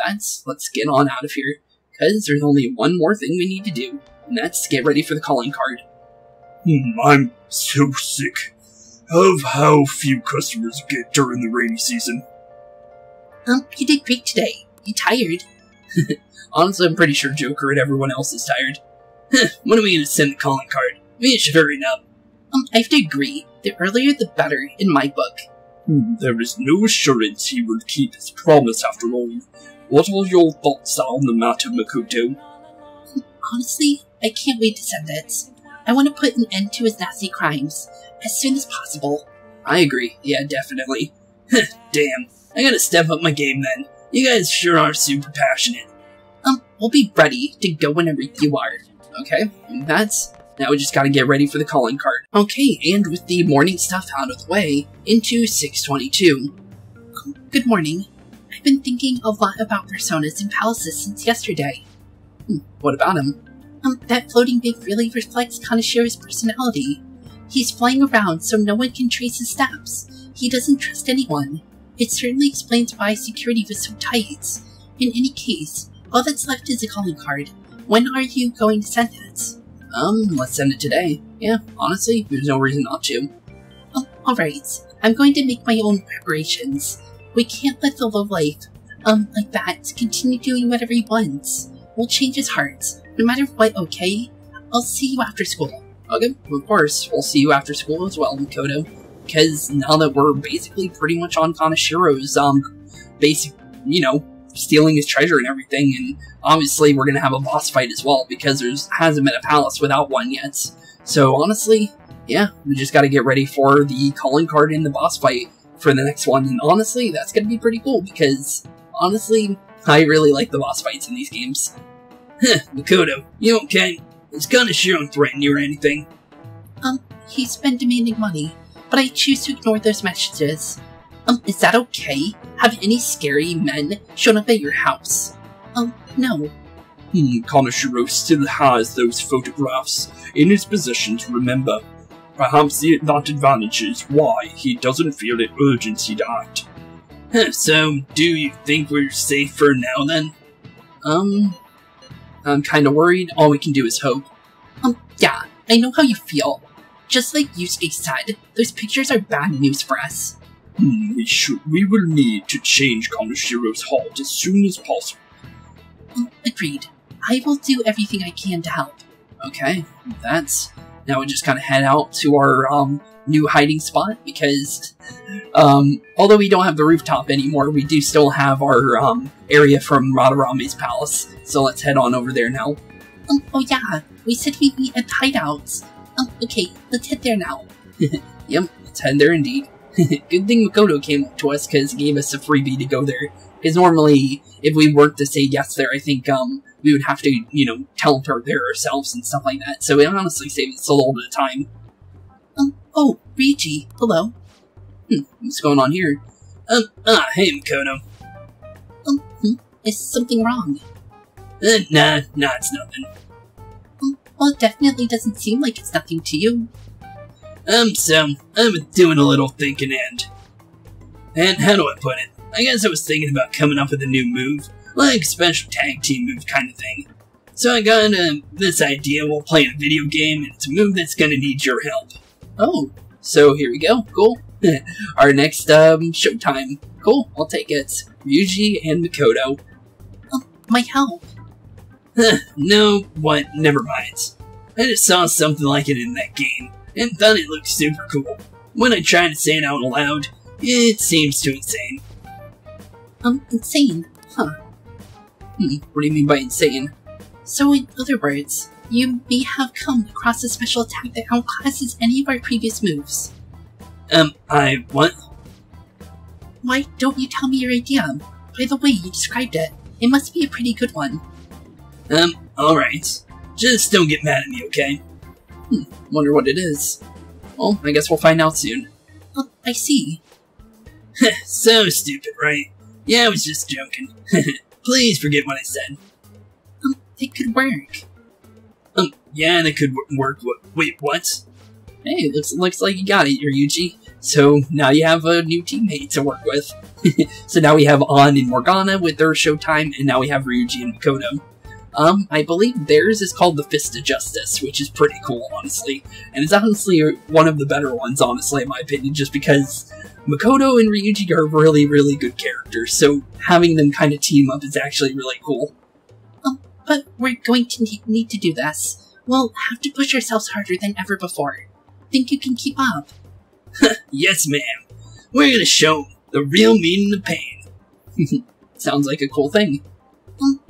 Speaker 1: let's get on out of here, because there's only one more thing we need to do, and that's get ready for the calling card.
Speaker 2: I'm so sick of how few customers get during the rainy season.
Speaker 3: You did great today. You tired?
Speaker 1: Honestly, I'm pretty sure Joker and everyone else is tired. When are we going to send the calling card? We should hurry up.
Speaker 3: I have to agree. The earlier the better, in my book.
Speaker 2: There is no assurance he will keep his promise after all. What are your thoughts on the matter, Makoto?
Speaker 3: Honestly, I can't wait to send it. I want to put an end to his nasty crimes, as soon as possible.
Speaker 1: I agree. Yeah, definitely. Damn. I gotta step up my game then. You guys sure are super passionate.
Speaker 3: We'll be ready to go whenever you are.
Speaker 1: Okay, now we just gotta get ready for the calling card. Okay, and with the morning stuff out of the way, into 622.
Speaker 3: Good morning. I've been thinking a lot about personas and palaces since yesterday.
Speaker 1: What about him?
Speaker 3: That floating big really reflects Kanashiro's personality. He's flying around so no one can trace his steps. He doesn't trust anyone. It certainly explains why security was so tight. In any case, all that's left is a calling card. When are you going to send it?
Speaker 1: Let's send it today. Yeah, honestly, there's no reason not to.
Speaker 3: Alright. I'm going to make my own preparations. We can't let the lowlife, like that, continue doing whatever he wants. We'll change his heart. No matter what, okay? I'll see you after school.
Speaker 1: Okay, of course. We'll see you after school as well, Makoto. Because now that we're basically pretty much on Kanashiro's, stealing his treasure and everything, and obviously we're gonna have a boss fight as well, because hasn't been a palace without one yet. So honestly, yeah, we just gotta get ready for the calling card and the boss fight for the next one, and honestly, that's gonna be pretty cool, because honestly, I really like the boss fights in these games. Makoto, you okay? Is Kanashiro threatening you or anything?
Speaker 3: He's been demanding money, but I choose to ignore those messages. Is that okay? Have any scary men shown up at your house? No.
Speaker 2: Kanashiro still has those photographs in his possession to remember. Perhaps that advantages why he doesn't feel the urgency to act.
Speaker 1: So, do you think we're safe for now then? I'm kinda worried. All we can do is hope.
Speaker 3: Yeah, I know how you feel. Just like Yusuke said, those pictures are bad news for us.
Speaker 2: We will need to change Kanashiro's heart as soon as possible.
Speaker 3: Agreed. I will do everything I can to help.
Speaker 1: Okay, now we just kind of head out to our new hiding spot, because although we don't have the rooftop anymore, we do still have our area from Radarame's palace. So let's head on over there now.
Speaker 3: Oh yeah, we said we'd meet at the hideouts. Okay, let's head there now.
Speaker 1: Yep, let's head there indeed. Good thing Makoto came up to us, because he gave us a freebie to go there. Because normally, if we weren't to say yes there, I think we would have to, teleport there ourselves and stuff like that. So it honestly saves us a little bit of time.
Speaker 3: Oh, Ryuji, hello.
Speaker 1: What's going on here? Hey Makoto.
Speaker 3: Is something wrong?
Speaker 1: Nah, it's nothing.
Speaker 3: Well, it definitely doesn't seem like it's nothing to you.
Speaker 1: So, I've been doing a little thinking and how do I put it? I guess I was thinking about coming up with a new move, like a special tag team move kind of thing. So I got this idea. We'll play a video game, and it's a move that's gonna need your help. Oh, so here we go. Cool. Our next showtime. Cool, I'll take it. Ryuji and Makoto.
Speaker 3: My help.
Speaker 1: No, what? Never mind. I just saw something like it in that game, and thought it looked super cool. When I tried to say it out loud, it seems too insane.
Speaker 3: Insane? Huh.
Speaker 1: What do you mean by insane?
Speaker 3: So in other words, you may have come across a special attack that outclasses any of our previous moves.
Speaker 1: What?
Speaker 3: Why don't you tell me your idea? By the way you described it, it must be a pretty good one.
Speaker 1: Alright. Just don't get mad at me, okay? Wonder what it is. Well, I guess we'll find out soon.
Speaker 3: Oh, I see.
Speaker 1: So stupid, right? Yeah, I was just joking. Please forget what I said.
Speaker 3: It could work.
Speaker 1: Yeah, that could work. Wait, what? Hey, looks like you got it, Ryuji. So now you have a new teammate to work with. So now we have An and Morgana with their showtime, and now we have Ryuji and Makoto. I believe theirs is called the Fist of Justice, which is pretty cool, honestly. And it's honestly one of the better ones, honestly, in my opinion, just because Makoto and Ryuji are really, really good characters, so having them kind of team up is actually really cool.
Speaker 3: But we're going to need to do this. We'll have to push ourselves harder than ever before. Think you can keep up?
Speaker 1: Yes, ma'am. We're gonna show 'em the real meaning of pain.
Speaker 3: Sounds like a cool thing.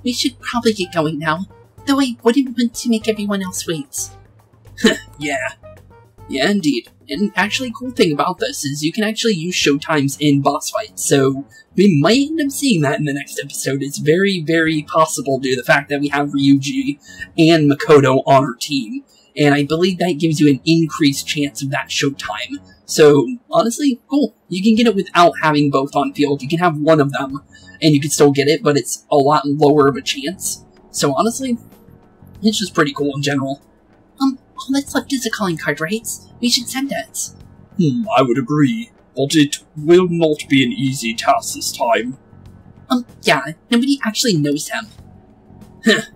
Speaker 3: We should probably get going now, though I wouldn't want to make everyone else wait.
Speaker 1: Yeah. Yeah, indeed. And actually, cool thing about this is you can actually use showtimes in boss fights, so we might end up seeing that in the next episode. It's very, very possible due to the fact that we have Ryuji and Makoto on our team, and I believe that gives you an increased chance of that showtime. So, honestly, cool. You can get it without having both on field. You can have one of them, and you can still get it, but it's a lot lower of a chance. So, honestly, it's just pretty cool in general.
Speaker 3: All that's left is a calling card, right? We should send it.
Speaker 2: I would agree, but it will not be an easy task this time.
Speaker 3: Yeah, nobody actually knows him.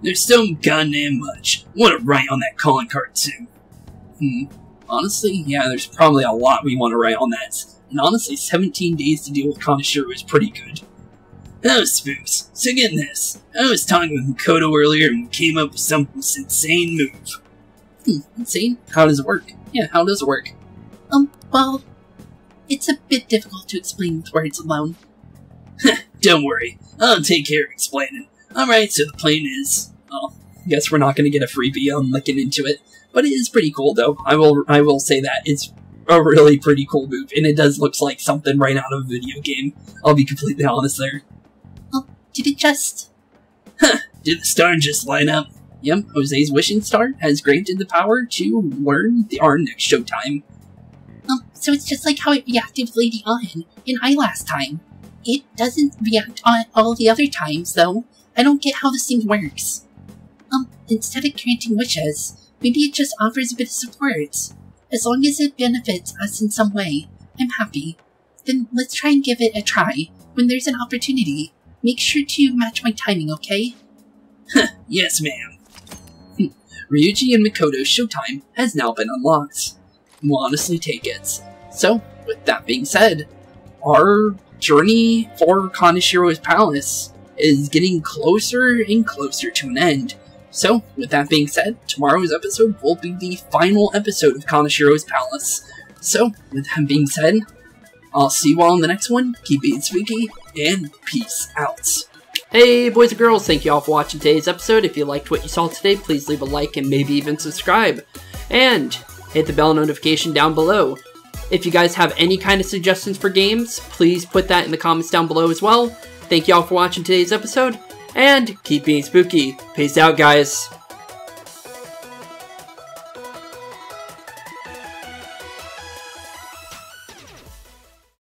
Speaker 1: There's so goddamn much. Want to write on that calling card, too. Honestly, yeah, there's probably a lot we want to write on that. And honestly, 17 days to deal with Kaneshiro is pretty good. Oh, Spooks, so get this. I was talking with Makoto earlier and we came up with some insane move.
Speaker 3: Insane?
Speaker 1: How does it work? Yeah, how does it work?
Speaker 3: Well, it's a bit difficult to explain with words alone.
Speaker 1: Don't worry, I'll take care of explaining. Alright, so the plan is... Well, I guess we're not going to get a freebie on looking into it. But it is pretty cool, though. I will say that. It's a really pretty cool move, and it does look like something right out of a video game. I'll be completely honest there.
Speaker 3: Did it just...
Speaker 1: Did the star just line up? Yep, Jose's wishing star has granted the power to learn our next showtime.
Speaker 3: So it's just like how it reacted with Lady An in I last time. It doesn't react on all the other times, though. I don't get how this thing works. Instead of granting wishes, maybe it just offers a bit of support. As long as it benefits us in some way, I'm happy. Then let's try and give it a try. When there's an opportunity, make sure to match my timing, okay?
Speaker 1: Yes, ma'am. Ryuji and Makoto's showtime has now been unlocked. We'll honestly take it. So, with that being said, our journey for Kaneshiro's palace is getting closer and closer to an end. So, with that being said, tomorrow's episode will be the final episode of Kaneshiro's palace. So, with that being said, I'll see you all in the next one. Keep being spooky, and peace out.
Speaker 4: Hey boys and girls, thank you all for watching today's episode. If you liked what you saw today, please leave a like and maybe even subscribe. And hit the bell notification down below. If you guys have any kind of suggestions for games, please put that in the comments down below as well. Thank you all for watching today's episode, and keep being spooky. Peace out, guys.